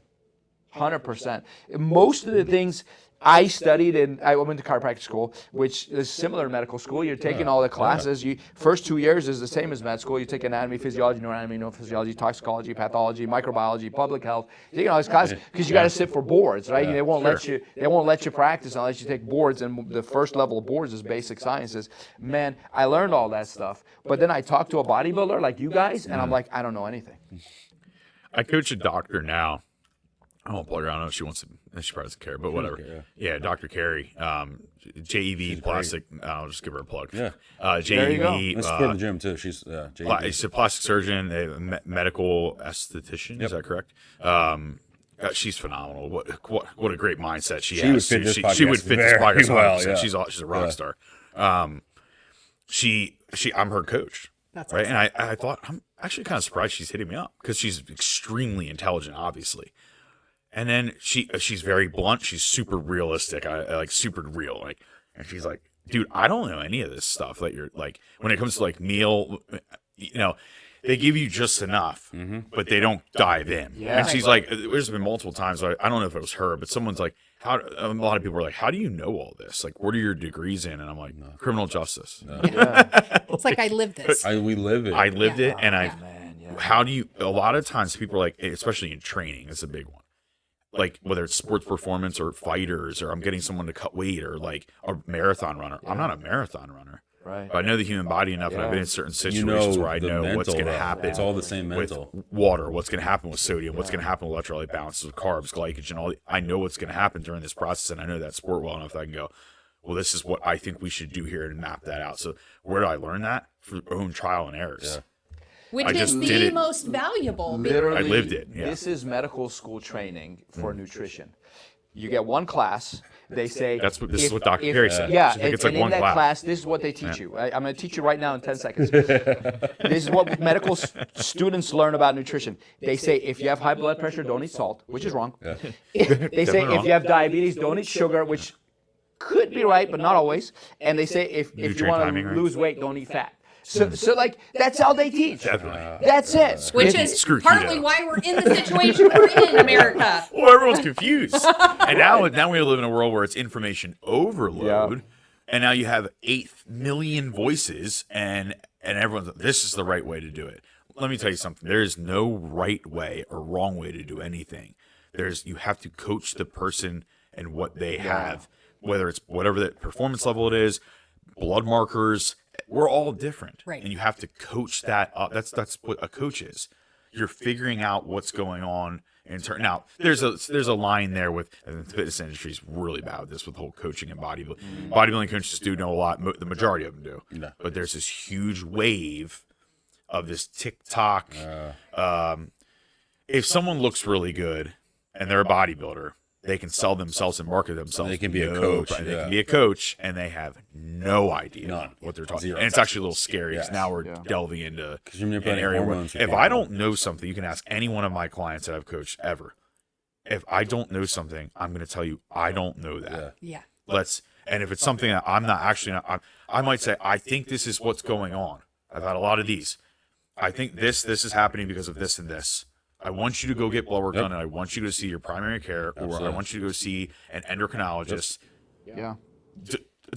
100%. Most of the things I studied, and I went to chiropractic school, which is similar to medical school. You're taking all the classes. First 2 years is the same as med school. You take anatomy, physiology, neuroanatomy, neurophysiology, toxicology, pathology, microbiology, public health. You're taking all these classes because you got to sit for boards, right? They won't let you practice unless you take boards. And the first level of boards is basic sciences. Man, I learned all that stuff. But then I talked to a bodybuilder like you guys, and I'm like, I don't know anything. I coach a doctor now. I won't plug her. I don't know if she wants to. She probably doesn't care, but whatever. care, Yeah, Dr. Carey, JEV Plastic. I'll just give her a plug. Yeah. There you go. JEV. Let's support the gym too. She's JEV. She's a plastic surgeon, a medical esthetician. Is that correct? She's phenomenal. What a great mindset she has. Would fit this podcast she would fit this very podcast well. 100%. Yeah. She's a rock star. I'm her coach. That's right. awesome. And I thought, I'm actually kind of surprised she's hitting me up because she's extremely intelligent, obviously. And then she's very blunt. She's super realistic. I like super real. Like, and she's like, dude, I don't know any of this stuff that you're like, when it comes to like meal, they give you just enough, but they don't dive in. Yeah. And she's like, there's been multiple times. I don't know if it was her, but someone's like, a lot of people are like, how do you know all this? Like, what are your degrees in? And I'm like, criminal justice. It's like I live this. We live it. I lived it, and Man, yeah. how do you? A lot of times, people are like, especially in training, it's a big one. Like whether it's sports performance or fighters, or I'm getting someone to cut weight, or like a marathon runner. I'm not a marathon runner, Right. but I know the human body enough, and I've been in certain situations where I the know what's mental, going to though. happen. It's all the same with mental. water, what's going to happen with sodium, what's going to happen with electrolyte balances, with carbs, glycogen. I know what's going to happen during this process, and I know that sport well enough that I can go, well, this is what I think we should do here, and map that out. So where do I learn that? Through own trial and errors. Yeah. Which I is just did the it. most valuable. Literally, I lived it, yeah. This is medical school training for nutrition. You get one class. They say This is what Dr. Carey said. Yeah, She's like, it's and like one in that class. class, this is what they teach you. I'm going to teach you right now in 10 seconds. This is what medical students learn about nutrition. They say if you have high blood pressure, don't eat salt, which is wrong. They say Definitely if you have diabetes, don't eat sugar, which could be right, but not always. And they say if you Nutrient want timing, to right? lose weight, don't eat fat. So like that's all they teach. Definitely. That's it. Which is Screw partly keto. why we're in the situation we're in America. Well, everyone's confused. And now we live in a world where it's information overload. And now you have 8 million voices, and everyone's, this is the right way to do it. Let me tell you something. There is no right way or wrong way to do anything. You have to coach the person and what they have, whether it's whatever the performance level it is, blood markers. We're all different, Right. and you have to coach that up. That's what a coach is. You're figuring out what's going on. Now, there's a line there with the fitness industry is really bad with this, with the whole coaching and bodybuilding. Bodybuilding coaches do know a lot. The majority of them do. Yeah. But there's this huge wave of this TikTok. If someone looks really good and they're a bodybuilder, they can sell themselves and market themselves. They can be a coach, They yeah. can be a coach, and they have no idea None. what they're talking Zero. about. And it's actually a little scary because Yes. now we're delving into 'Cause you're an manipulating area where hormones. if I don't know something, you can ask any one of my clients that I've coached ever. If I don't know something, I'm going to tell you I don't know that. Yeah. Yeah. And if it's something that I'm not actually, I might say, I think this is what's going on. I've had a lot of these. I think this is happening because of this and this. I want you to go get blood work done, and I want you to see your primary care, or Absolutely. I want you to go see an endocrinologist. Yeah.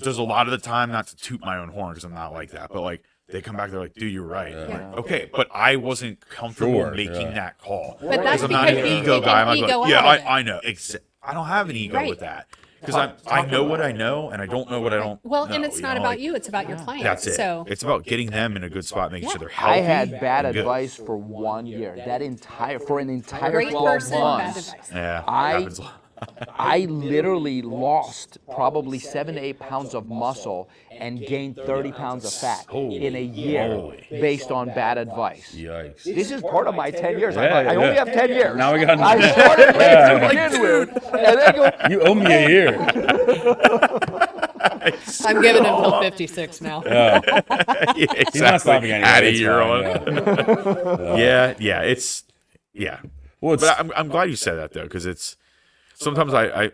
There's a lot of the time, not to toot my own horn because I'm not like that, but like they come back, they're like, dude, you're right. I'm like, okay, but I wasn't comfortable Sure, making that call. But that's I'm not an because you ego take guy. an I'm not ego going, yeah, out of it. I know. I don't have an ego Right. with that because I know what I know, and I don't know what I don't Well, know, and it's not know, about like, you; it's about your client. That's it. So It's about getting them in a good spot, making sure they're I healthy. had bad and good. advice for 1 year. For an entire great 12 person, bad months. advice. Yeah, I- happens a lot. I literally lost probably 7 to 8 pounds of muscle and gained 30 pounds of fat in a year moly. based on bad advice. Yikes. This is part of my 10 years. Yeah, I only yeah. have 10 years. Now we got- I started late to begin with, and then go, You owe me a year. I'm giving him till 56 now. Yeah, exactly. He's not stopping anyway. Add a It's year fine, on. yeah. Yeah. Well, it's, But I'm glad you said that though, because it's sometimes I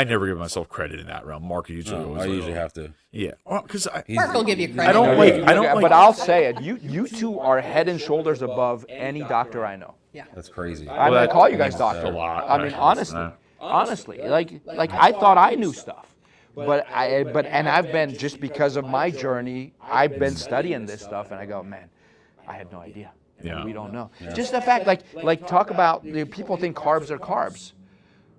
never give myself credit in that realm. Mark usually always I like, usually have to. yeah, because Mark will give you credit. I don't like. but I'll say it. You two are head and shoulders above any doctor I know. That's crazy. I'm gonna call you guys a doctor. lot. I mean, honestly, like I thought I knew stuff, but I've been, just because of my journey, I've been studying this stuff, and I go, man, I had no idea. Yeah. We don't know. Just the fact, like talk about, people think carbs are carbs.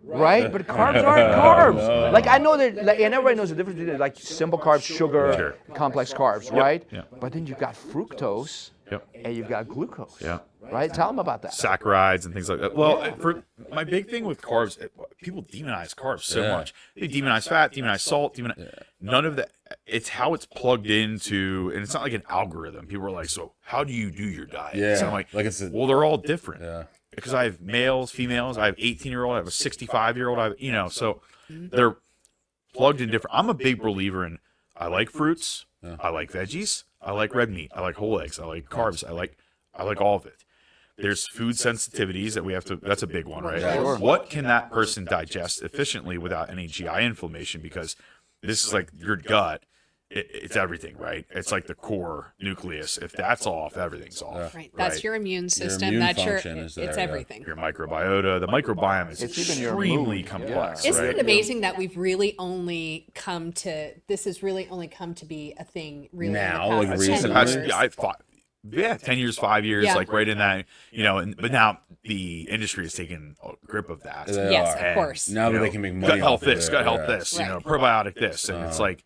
right? But carbs aren't carbs. Like I know that, like, and everybody knows the difference between like simple carbs, sugar, complex carbs, right? But then you've got fructose, and you've got glucose. Right? Tell them about that. Saccharides and things like that. Well, for my big thing with carbs, people demonize carbs so much. They demonize fat, demonize salt, none of that. It's how it's plugged into, and it's not like an algorithm. People are like, so how do you do your diet? So I'm like it's well, they're all different. Because I have males, females, I have 18-year-old, I have a 65-year-old, I have, so they're plugged in different. I'm a big believer in, I like fruits, I like veggies, I like red meat, I like whole eggs, I like carbs, I like all of it. There's food sensitivities that we have to, that's a big one, right? Sure. What can that person digest efficiently without any GI inflammation? Because this is like your gut, it's everything, right? It's like the core nucleus. If that's off, everything's off. Right. That's your immune system. immune That's your, function is there, it's everything. Your microbiota, the microbiome is extremely complex. Isn't right? it amazing that we've really only come to, this has really only come to be a thing really Now, in the past like 10 recently? years? I thought, 10 years, 5 years, like right in that, but now the industry has taken a grip of that. Yes, of course. Now that they can make money gut health off of this, it, gut health this, Right. probiotic this. And it's like,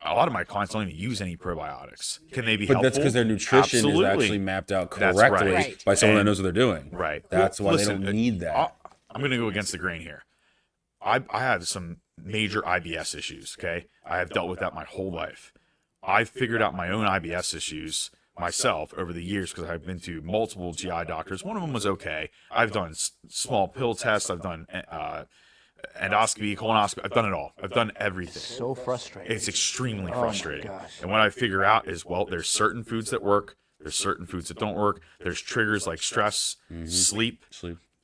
a lot of my clients don't even use any probiotics. Can they be But helpful? that's because their nutrition Absolutely. is actually mapped out That's correctly right. by someone that And- knows what they're doing. Right. That's why Listen, they don't need that. I'm going to go against the grain here. I have some major IBS issues, okay? I have dealt with that my whole life. I've figured out my own IBS issues myself over the years because I've been to multiple GI doctors. One of them was okay. I've done small pill tests. I've done endoscopy, colonoscopy. I've done it all. I've done everything. So frustrating. It's extremely frustrating. gosh. And what I figure out is, well, there's certain foods that work. There's certain foods that don't work. There's triggers like stress, sleep.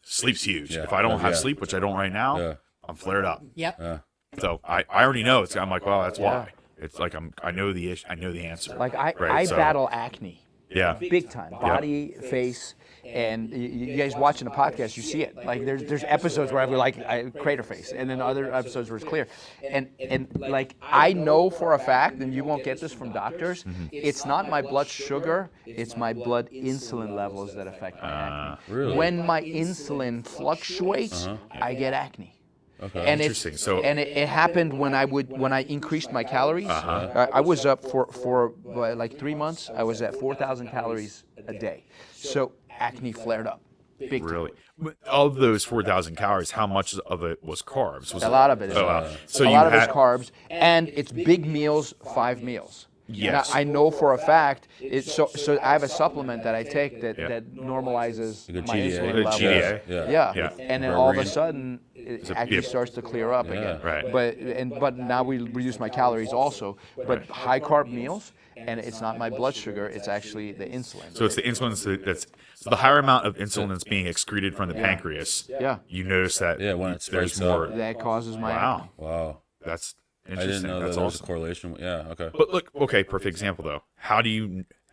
Sleep's huge. Yeah. If I don't have Yeah. sleep, which I don't right now, I'm flared up. Yep. So I already know. I'm like, well, that's why. It's like I know the issue. I know the answer. Like I so- battle acne. Yeah. Big time, body, face, and you guys watching the podcast, you see it. Like there's episodes where I have like crater face, and then other episodes where it's clear, and like I know for a fact, and you won't get this from doctors, it's not my blood sugar, it's my blood insulin levels that affect my acne. Really? When my insulin fluctuates, I get acne. Okay. And Interesting. So it happened when I increased my calories. I was up for like 3 months. I was at 4,000 calories a day. So acne flared up, big time. really, of those 4,000 calories, how much of it was carbs? Was A lot of it is. Oh, wow. So a you lot of had it's carbs, and it's big meals, 5 meals. Yes. Now, I know for a fact. So I have a supplement that I take that normalizes Like a my GDA. insulin The levels. GDA. Yeah. Yeah. And then all of a Berberine. sudden, it actually starts to clear up again. Right. But now we reduce my calories also. But high carb meals, and it's not my blood sugar. It's actually the insulin. So it's the insulin that's so the higher amount of insulin that's being excreted from the pancreas. Yeah. You notice that. when it there's spikes more. up. That causes my Wow. Wow. That's I interesting. didn't know That's that there was a awesome. correlation. Yeah. Okay. But look, okay, perfect example though.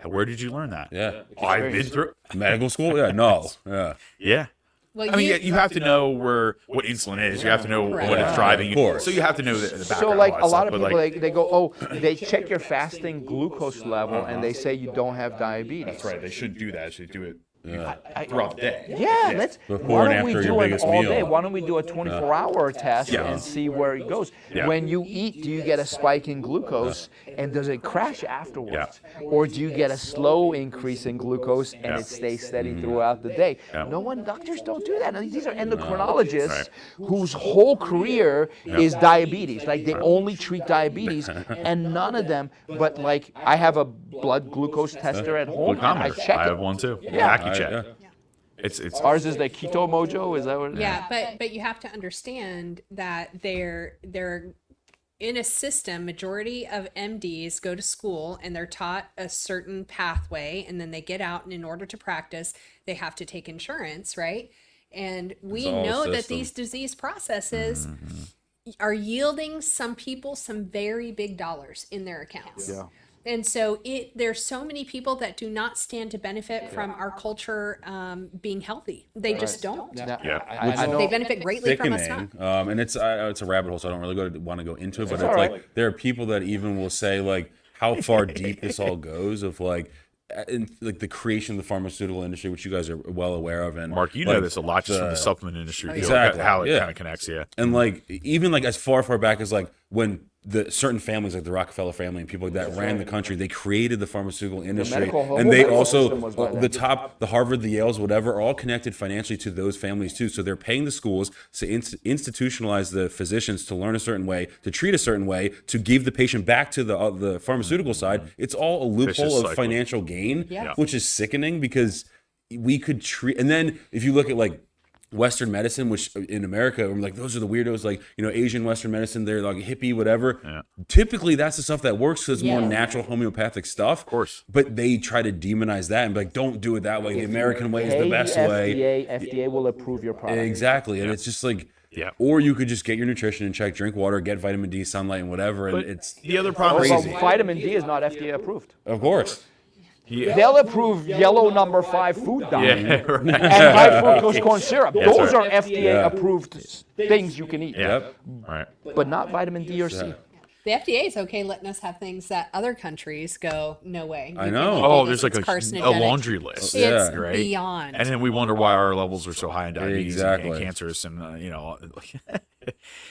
Where did you learn that? Yeah. I've been through. Medical school? Yeah. No. Yeah. Yeah. Well, I mean, you have to know what insulin is. You have to know what it's driving. Of course. So you have to know the background. So like all a that lot of stuff, people, but, like, they go, they check your fasting glucose level, and they say you don't have diabetes. that's right. They shouldn't do that. They should do it I- throughout the day. Yeah, let's. Before Why and don't we after do your an biggest all meal. day? Why don't we do a 24-hour test and see where it goes? Yeah. When you eat, do you get a spike in glucose, and does it crash afterwards, or do you get a slow increase in glucose and it stays steady throughout the day? Doctors don't do that. These are endocrinologists whose whole career is diabetes. Like they only treat diabetes, and none of them. But like I have a blood glucose tester at home. And I Glucometer. check I it. have one too. Yeah. AccuCheck. Yeah. It's Ours is the Keto Mojo. Is that what it is? Yeah, but you have to understand that they're in a system. Majority of MDs go to school and they're taught a certain pathway, and then they get out, and in order to practice, they have to take insurance, right? And we all know that system. these disease processes are yielding some people some very big dollars in their accounts. Yeah. And so there's so many people that do not stand to benefit from our culture being healthy. They just don't. Yeah. I know. They benefit greatly from us not. Sickening. And it's a rabbit hole, so I don't really want to go into it. But it's all like right. there are people that even will say like how far deep this all goes. Of like in like the creation of the pharmaceutical industry, which you guys are well aware of, and Mark, you know this a lot just from the supplement industry. Exactly. How it Yeah. kind of connects, and like even like as far back as like when the certain families like the Rockefeller family and people like that ran the country, they created the pharmaceutical industry, and they also the Harvard, the Yales, whatever, are all connected financially to those families too. So they're paying the schools to institutionalize the physicians to learn a certain way, to treat a certain way, to give the patient back to the pharmaceutical side. It's all a loophole of financial gain, which is sickening because we could treat. And then if you look at like Western medicine, which in America, we're like, those are the weirdos, like, you know, Asian Western medicine, they're like hippie, whatever. Yeah. Typically, that's the stuff that works because it's more natural homeopathic stuff. Of course. But they try to demonize that and be like, don't do it that way. The American way is the best way. FDA will approve your product. Exactly. And it's just like, or you could just get your nutrition and check, drink water, get vitamin D, sunlight, and whatever. And it's the other problem is vitamin D is not FDA approved. Of course. Yeah. They'll approve yellow number 5 food dye and high fructose corn syrup. Those are FDA approved things you can eat. Right. But not vitamin D or C. The FDA is okay letting us have things that other countries go, no way. I know. There's like a laundry list. It's beyond. And then we wonder why our levels are so high in diabetes and cancerous and, you know.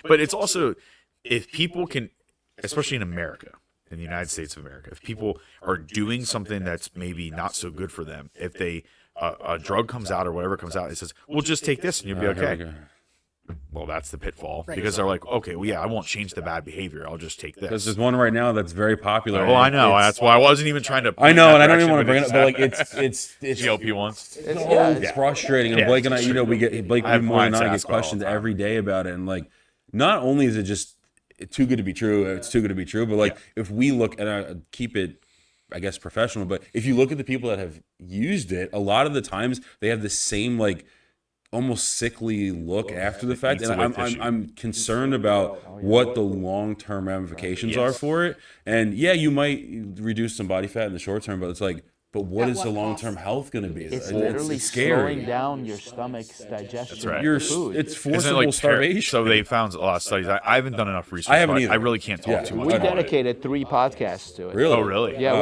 But it's also, if people can, especially in America, in the United States of America, if people are doing something that's maybe not so good for them, if they a drug comes out or whatever comes out, it says, "Well, just take this and you'll be okay." Well, that's the pitfall because they're like, "Okay, well, I won't change the bad behavior. I'll just take this." Because there's one right now that's very popular. Well, I know. That's why I wasn't even trying to. I know, and I don't even want to bring it up, but like it's GLP-1s. It's frustrating, and Blake and I, you know, Blake more and I get questioned every day about it, and like, not only is it just too good to be true, it's too good to be true, but like if we look and keep it, I guess, professional, but if you look at the people that have used it, a lot of the times they have the same like almost sickly look after the fact, and I'm concerned about what the long-term ramifications are for it. And you might reduce some body fat in the short term, but it's like, but what is the long-term health going to be? It's literally slowing down your stomach's digestion. That's right. Of food. It's forcible starvation. So they found a lot of studies. I haven't done enough research. I haven't either. I really can't talk too much We about it. dedicated 3 podcasts to it. Really? Oh, really? Yeah.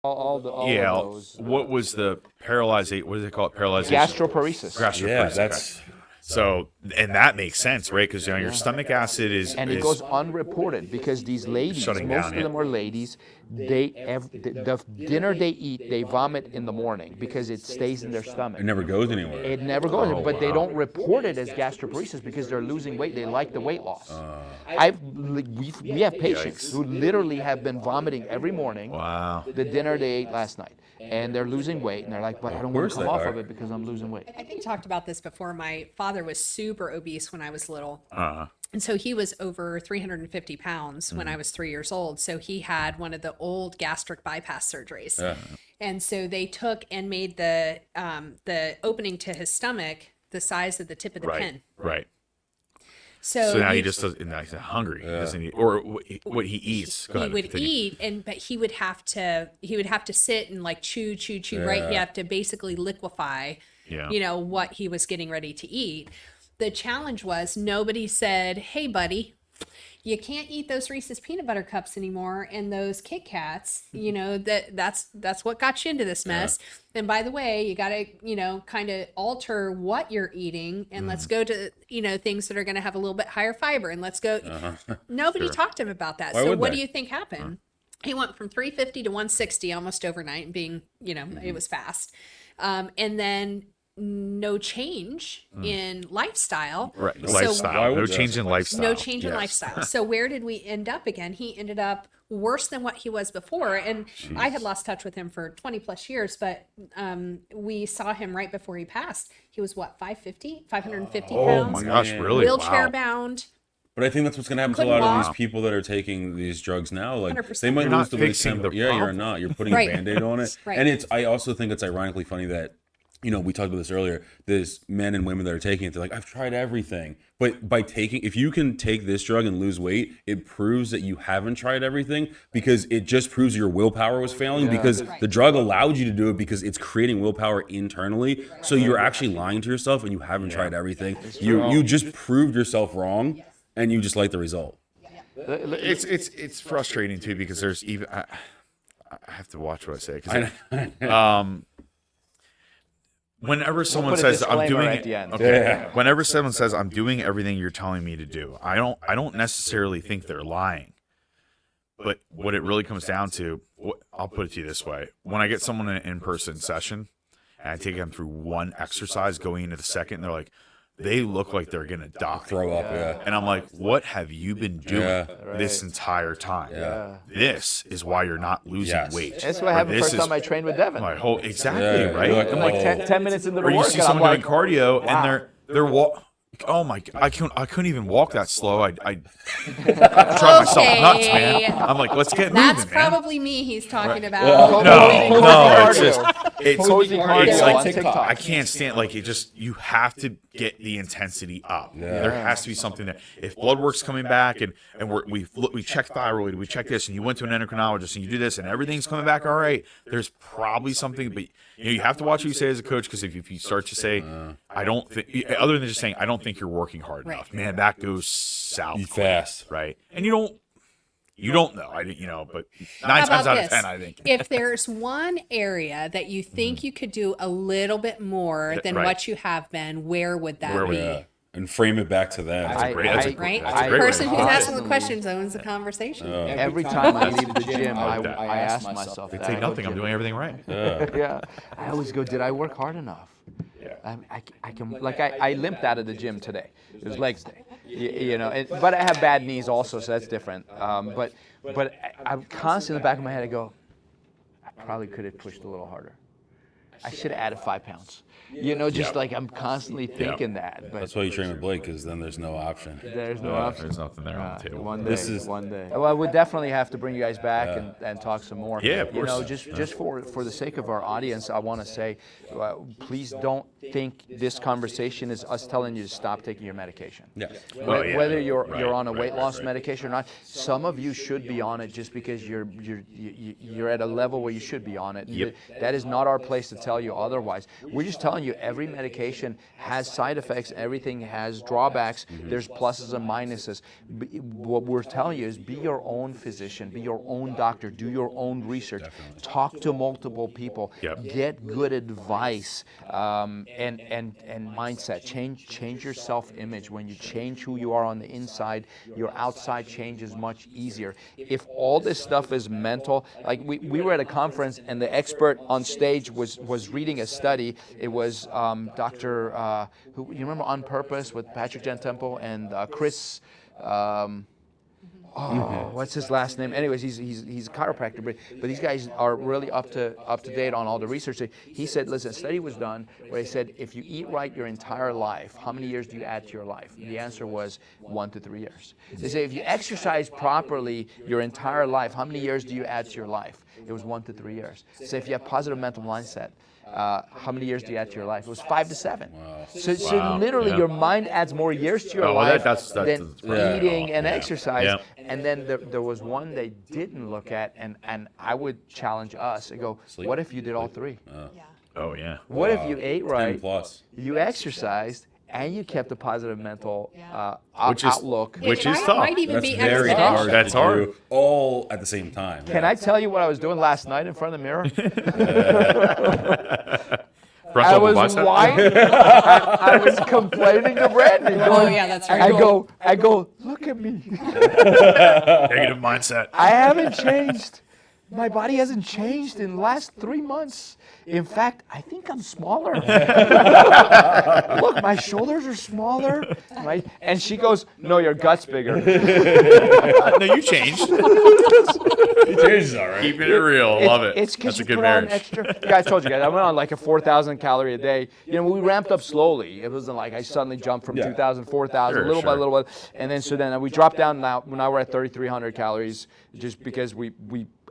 All of those. What was the paralyzation? What do they call it? Paralyzation. Gastroparesis. Yeah, that's. So, and that makes sense, right? Because your stomach acid is... And it goes unreported because these ladies, most of them are ladies, the dinner they eat, they vomit in the morning because it stays in their stomach. It never goes anywhere. It never goes anywhere, but they don't report it as gastroparesis because they're losing weight. They like the weight loss. We have patients who literally have been vomiting every morning. Wow. The dinner they ate last night. And they're losing weight, and they're like, but I don't want to come off of it because I'm losing weight. I think I talked about this before. My father was super obese when I was little. Uh-huh. And so he was over 350 pounds when I was 3 years old. So he had one of the old gastric bypass surgeries. And so they took and made the opening to his stomach the size of the tip of the pin. Right. So now he just does, and he's hungry, doesn't he? Or what he eats. He would eat, but he would have to sit and like chew, right? He have to basically liquefy, what he was getting ready to eat. The challenge was nobody said, "Hey, buddy, you can't eat those Reese's peanut butter cups anymore and those Kit Kats. You know that's what got you into this mess. And by the way, you got to kind of alter what you're eating, and let's go to things that are going to have a little bit higher fiber, and let's go." Nobody talked to him about that. So what do you think happened? He went from 350 to 160 almost overnight, being it was fast, and then no change in lifestyle. Right. So lifestyle. No change in lifestyle. No change in lifestyle. So where did we end up again? He ended up worse than what he was before. And I had lost touch with him for 20 plus years, but we saw him right before he passed. He was 550 pounds. Oh my gosh, really? Wheelchair bound. But I think that's what's going to happen to a lot of these people that are taking these drugs now. Like 100%. they might lose the weight. You're not. You're putting a Band-Aid on it. And I also think it's ironically funny that we talked about this earlier. There's men and women that are taking it. They're like, I've tried everything. But if you can take this drug and lose weight, it proves that you haven't tried everything because it just proves your willpower was failing because the drug allowed you to do it because it's creating willpower internally. So you're actually lying to yourself and you haven't tried everything. You just proved yourself wrong and you just like the result. It's frustrating too because there's even. I have to watch what I say because whenever someone put a says I'm disclaimer doing at the end. okay, whenever someone says I'm doing everything you're telling me to do, I don't necessarily think they're lying. But what it really comes down to, I'll put it to you this way: when I get someone in an in-person session and I take them through one exercise, going into the second, they're like, they look like they're gonna die, Throw up, yeah. and I'm like, what have you been doing Yeah. this entire time? Yeah. This is why you're not losing Yes. weight. That's what Or happened this first is time I trained with Devin. my whole exactly Yeah, right. you're like, I'm like, oh. 10 minutes into the or you work, see and I'm someone like, doing cardio wow. and they're oh my, I couldn't even walk that slow. I drive myself nuts, man. I'm like, let's get That's moving, man. probably me he's talking about. No, it's just it's Posing cardio it's on like TikTok. I can't stand like it. Just you have to get the intensity up. There has to be something that if blood work's coming back and we check thyroid, we check this, and you went to an endocrinologist and you do this and everything's coming back all right. There's probably something, but you have to watch what you say as a coach because if you start to say I don't think, other than just saying I don't think you're working hard enough, man, that goes south quick, Fast. right? And you don't know. I didn't, but How 9 about times out this? of 10, I think. If there's one area that you think you could do a little bit more than right. what you have been, where would that Where would be? it Yeah. And frame it back to them. That's a great Right? that's a The great way person to who's put it. asking the questions owns the conversation. Every time I leave the gym, I ask myself They that. take nothing. I'm doing everything right. Yeah, I always go, did I work hard enough? Yeah. I can, like, I limped out of the gym today. It was legs day, but I have bad knees also, so that's different. But I'm constantly in the back of my head, I go, I probably could have pushed a little harder. I should have added 5 pounds. Just like I'm constantly thinking that. But That's why you train with Blake, because then there's no option. there's no option. There's nothing there on the table. One day. This is- one day. Well, I would definitely have to bring you guys back and talk some more. Yeah, of course. Just for the sake of our audience, I want to say, please don't think this conversation is us telling you to stop taking your medication. Yeah. Oh, yeah. Whether you're Right, on a weight right, loss right. medication or not, some of you should be on it just because you're at a level where you should be on it. Yep. That is not our place to tell you otherwise. We're just telling you every medication has side effects. Everything has drawbacks. There's pluses and minuses. What we're telling you is be your own physician, be your own doctor, do your own research, talk to multiple people, get good advice, and mindset. Change your self-image. When you change who you are on the inside, your outside changes much easier. If all this stuff is mental, like we were at a conference and the expert on stage was reading a study. It was Dr. Who you remember On Purpose with Patrick Gentempo and Chris. What's his last name? Anyways, he's a chiropractor, but these guys are really up to date on all the research. He said, listen, a study was done where he said, if you eat right your entire life, how many years do you add to your life? And the answer was 1 to 3 years. They say if you exercise properly your entire life, how many years do you add to your life? It was 1 to 3 years. So if you have positive mental mindset, how many years do you add to your life? It was 5 to 7. Wow. So literally, your mind adds more years to your life than eating and exercise. Yeah. And then there was one they didn't look at, and I would challenge us and go, Sleep. what if you did all 3? Oh yeah. What if you ate 10 right, plus. you exercised, and you kept a positive mental Which is- outlook? Which It is might- tough. might even That's be very exponential. hard. That's to hard. do all at the same time. Can I tell you what I was doing last night in front of the mirror? Press I up the was bicep. whining. I was complaining to Brandon. Oh, yeah, that's right. I go, look at me. Negative mindset. I haven't changed. My body hasn't changed in the last 3 months. In fact, I think I'm smaller. Look, my shoulders are smaller. And she goes, no, your gut's bigger. No, you changed. It changes, all right. Keeping it real. Love it. It's because That's you a good put on marriage. extra. Yeah, I told you guys, I went on like a 4,000 calorie a day. We ramped up slowly. It wasn't like I suddenly jumped from 2,000, 4,000, Sure, little by sure. little by. And then we dropped down now we're at 3,300 calories just because we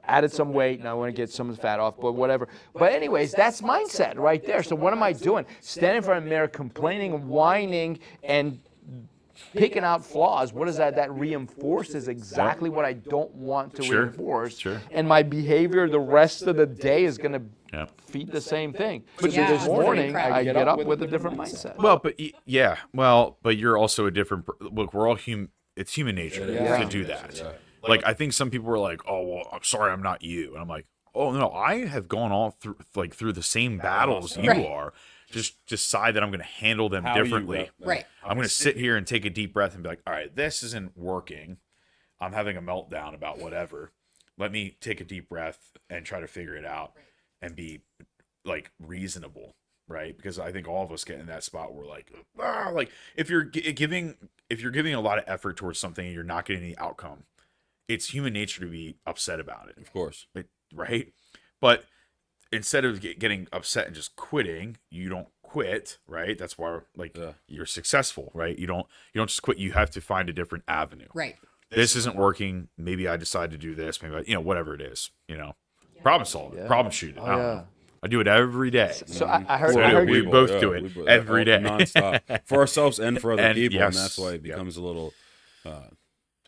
added some weight and I want to get some of the fat off, but whatever. But anyways, that's mindset right there. So what am I doing? Standing in front of the mirror, complaining, whining, and picking out flaws. What is that? That reinforces exactly what I don't want to Sure, reinforce. sure. And my behavior the rest of the day is going to Yeah. feed the same thing. Yeah, So this it's morning, incredible. I get up with a different mindset. Well, but but you're also a different. Look, we're all human. It's human nature to do that. Like I think some people were like, "Oh, well, I'm sorry, I'm not you," and I'm like, oh no, I have gone all through the same battles you Right. are. Just decide that I'm going to handle them How you differently. Right. I'm going to sit here and take a deep breath and be like, all right, this isn't working. I'm having a meltdown about whatever. Let me take a deep breath and try to figure it out and be like reasonable, right? Because I think all of us get in that spot where like if you're giving a lot of effort towards something and you're not getting the outcome, it's human nature to be upset about it. Of course. Right? But instead of getting upset and just quitting, you don't quit, right? That's why you're successful, right? You don't just quit. You have to find a different avenue. Right. This isn't working. Maybe I decide to do this. Maybe whatever it is, problem solving, problem shooting. I don't know. I do it every day. So I heard, So I heard we you, both do it every day. nonstop for ourselves and for other people, yes, and that's why it becomes a little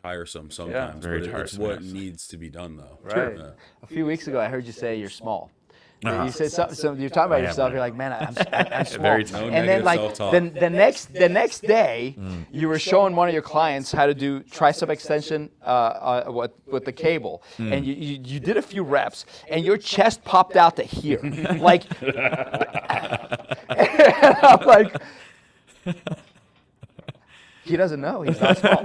tiresome sometimes. Very but it's tiresome, what yes. needs to be done, though. right? Yeah. A few weeks ago, I heard you say you're small. Uh-huh. You said something. You're talking about I am, yourself. right. You're like, man, I'm small. Very No and then negative like self-talk. the next day, you were showing one of your clients how to do tricep extension with the cable, and you did a few reps, and your chest popped out to here, like. And I'm like, he doesn't know. He's not small.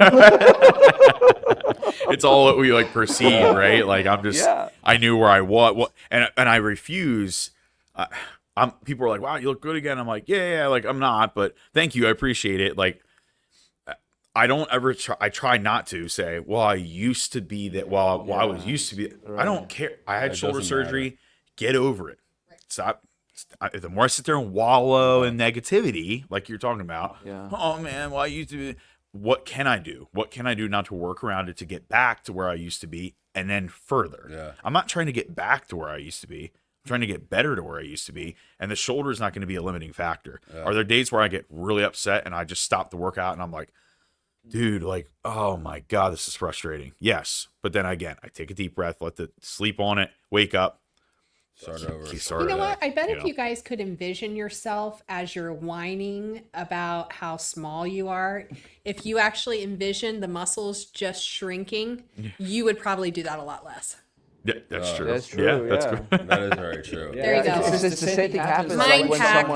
It's all that we like perceive, right? Like I'm just, I knew where I was, and I refuse. People are like, "Wow, you look good again." I'm like, "Yeah, like I'm not, but thank you, I appreciate it." Like, I don't ever try. I try not to say, "Well, I used to be that." Well, I was used to be. I don't care. I had shoulder doesn't surgery. Get over it. Stop. The more I sit there and wallow in negativity, like you're talking about, oh man, well I used to be. What can I do? What can I do not to work around it to get back to where I used to be and then further? Yeah. I'm not trying to get back to where I used to be. I'm trying to get better to where I used to be. And the shoulder is not going to be a limiting factor. Are there days where I get really upset and I just stop the workout and I'm like, dude, like, oh my God, this is frustrating. Yes. But then again, I take a deep breath, let the sleep on it, wake up. Start over. You know what? I bet if you guys could envision yourself as you're whining about how small you are, if you actually envision the muscles just shrinking, you would probably do that a lot less. Yeah, that's true. That's true. Yeah, that's good. That is very true. There you go. It's the same thing happens Mind like when hack.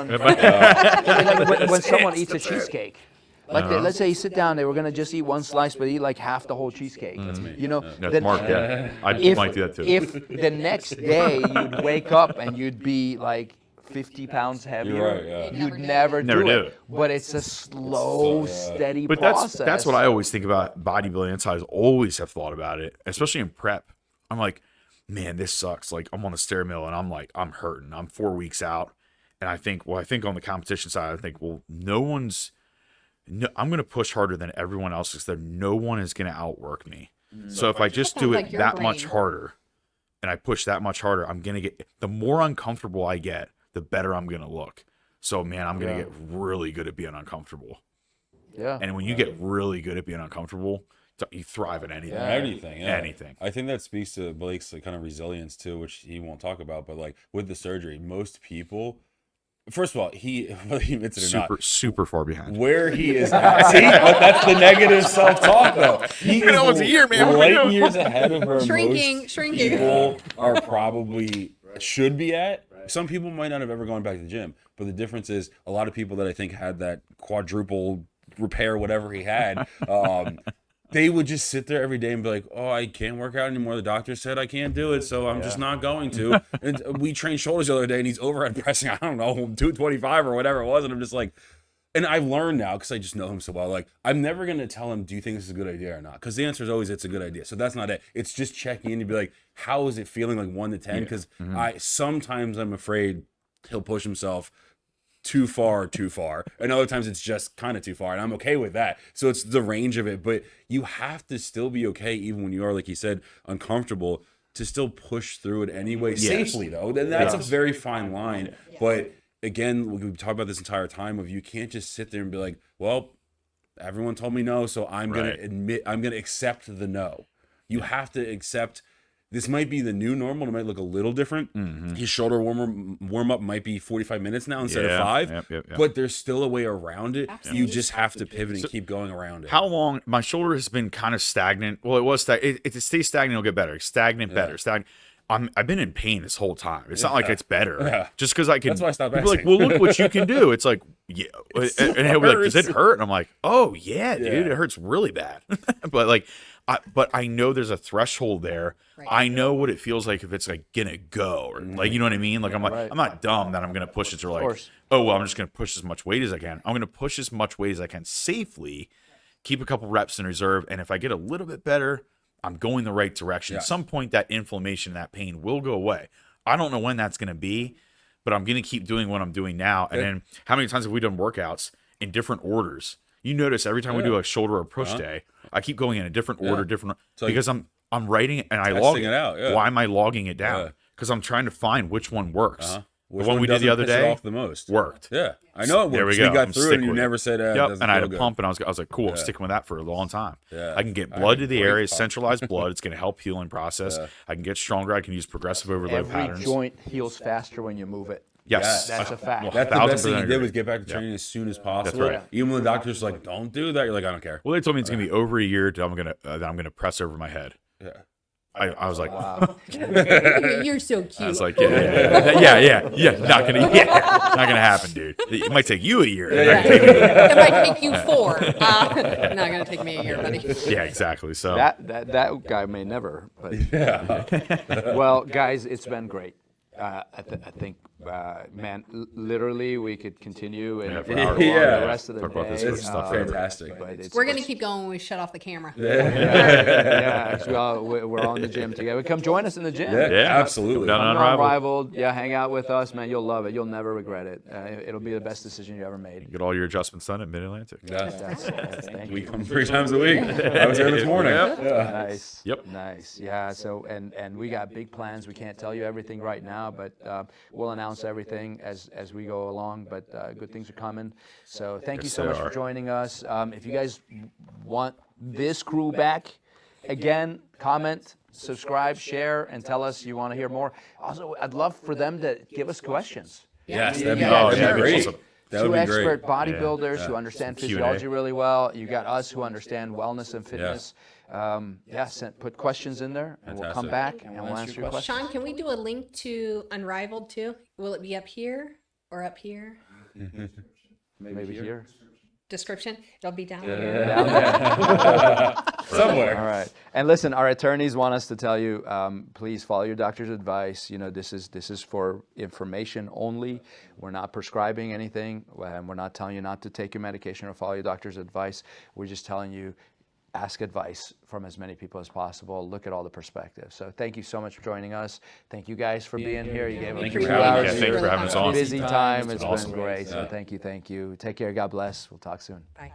someone when someone eats a cheesecake. Like let's say you sit down, they were gonna just eat one slice, but eat like half the whole cheesecake. That's me. You know, That's then- Marc, yeah. I might do that too. If the next day you'd wake up and you'd be like 50 pounds heavier, You're right, yeah. you'd never Never do do it. it. But it's a slow, steady But process. that's what I always think about bodybuilding. That's how I always have thought about it, especially in prep. I'm like, man, this sucks. Like I'm on the stair mill and I'm like, I'm hurting. I'm 4 weeks out. And I think on the competition side, I think, well, I'm going to push harder than everyone else because no one is going to outwork me. So if I just do Like it your that much brain. harder and I push that much harder, I'm going to get, the more uncomfortable I get, the better I'm going to look. So, man, I'm going to get really good at being uncomfortable. Yeah. And when you get really good at being uncomfortable, you thrive at anything. Anything, yeah. Anything. I think that speaks to Blake's kind of resilience too, which he won't talk about. But like with the surgery, most people, first of all, whether he admits it or not, Super far behind. where he is at. See, that's the negative self-talk though. He You know, it's a year, man. What do we light do? years ahead of where Shrinking. most people are probably should be at. Some people might not have ever gone back to the gym, but the difference is a lot of people that I think had that quadruple repair, whatever he had, they would just sit there every day and be like, oh, I can't work out anymore. The doctor said I can't do it, so I'm just not going to. And we trained shoulders the other day, and he's overhead pressing, I don't know, 225 or whatever it was. And I'm just like, and I've learned now, because I just know him so well, like, I'm never going to tell him, do you think this is a good idea or not? Because the answer is always, it's a good idea. So that's not it. It's just checking in to be like, how is it feeling, like 1 to 10? Because sometimes I'm afraid he'll push himself too far, and other times it's just kind of too far, and I'm okay with that. So it's the range of it, but you have to still be okay, even when you are, like you said, uncomfortable, to still push through it anyway, safely though. Then that's a very fine line. But again, we talked about this entire time of you can't just sit there and be like, well, everyone told me no, so I'm gonna accept the no. You have to accept. This might be the new normal. It might look a little different. His shoulder warm up might be 45 minutes now instead of 5. Yep. But there's still a way around it. Absolutely. You just have to pivot and keep going around it. How long? My shoulder has been kind of stagnant. Well, it was it stays stagnant. It'll get better. Stagnant, better. Stagnant. I've been in pain this whole time. It's not like it's better. Yeah. Just because I can. That's why I stopped people are like, asking. well, look what you can do. It's like, yeah. And he'll be like, does it hurt? And I'm like, oh yeah, dude, Yeah. it hurts really bad. But like, but I know there's a threshold there. Right. I know what it feels like if it's like gonna go, or like, you know what I mean? Like I'm like, Right. I'm not dumb that I'm gonna push it to like, course. oh well, I'm just gonna push as much weight as I can. I'm gonna push as much weight as I can safely, keep a couple reps in reserve, and if I get a little bit better, I'm going the right direction. Yeah. At some point, that inflammation, that pain will go away. I don't know when that's going to be, but I'm going to keep doing what I'm doing now. And then how many times have we done workouts in different orders? You notice every time we do a shoulder or push day, I keep going in a different order, So because I'm writing it and I log testing it out, yeah. Why am I logging it down? Yeah. Because I'm trying to find which one works. Which The one we did the doesn't other piss it day off the most. worked. Yeah, I know it works. There we We go. got I'm through it, stick and you with never it. said, Yep. doesn't And I had feel a good. pump, and I was like, cool, I'm sticking with that for a long time. Yeah. I can get I blood had to a the great areas, pump. centralized blood. It's going to help healing process. Yeah. I can get stronger. I can use progressive overload Every patterns. joint heals faster when you move it. Yes. That's a fact. That's the 1000% best thing you did agree. was get back to training as soon as possible. right. Even when the doctor's like, "Don't do that," you're like, "I don't care." Well, they told me it's going to be over a year till that I'm gonna press over my head. Yeah. I was like, Wow. You're so cute. I was like, yeah, not gonna happen, dude. It might take you a year. It might take you 4. Not gonna take me a year, buddy. Yeah, exactly. So That guy may never. But well, guys, it's been great. I think, man, literally, we could continue and for hours long Yeah. the rest of the Talk about day. this sort of stuff forever. Fantastic. But it's, We're gonna keep going when we shut off the camera. yeah, we're all in the gym together. Come join us in the gym. Yeah, absolutely. Come down Come to to Unrivaled. Unrivaled. Yeah, hang out with us, man. You'll love it. You'll never regret it. It'll be the best decision you ever made. Get all your adjustments done at Mid Atlantic. Yeah. That's thank We you. come 3 times a week. I was here this morning. Yep. Yeah. Nice. Yep. Nice. Yeah. So and we got big plans. We can't tell you everything right now, but we'll announce everything as we go along. But good things are coming. So thank you Yes, so they much are. for joining us. If you guys want this crew back, again, comment, subscribe, share, and tell us you want to hear more. Also, I'd love for them to give us questions. Yes, You that'd be, got that'd that'd be be great. awesome. That would two be great. expert bodybuilders who understand Some physiology Q&A. really well. You got us who understand wellness and fitness. Put questions in there, and we'll come Fantastic. back and we'll answer your questions. Sean, can we do a link to Unrivaled too? Will it be up here or up here? Maybe here. Description? It'll be down here. Somewhere. All right. And listen, our attorneys want us to tell you, please follow your doctor's advice. You know, this is for information only. We're not prescribing anything, and we're not telling you not to take your medication or follow your doctor's advice. We're just telling you, ask advice from as many people as possible. Look at all the perspectives. So thank you so much for joining us. Thank you guys for being here. You gave us Thank you 2 for having hours. us. Yeah, thanks for having us on. Busy time. It's awesome. been great. So thank you. Take care. God bless. We'll talk soon. Bye.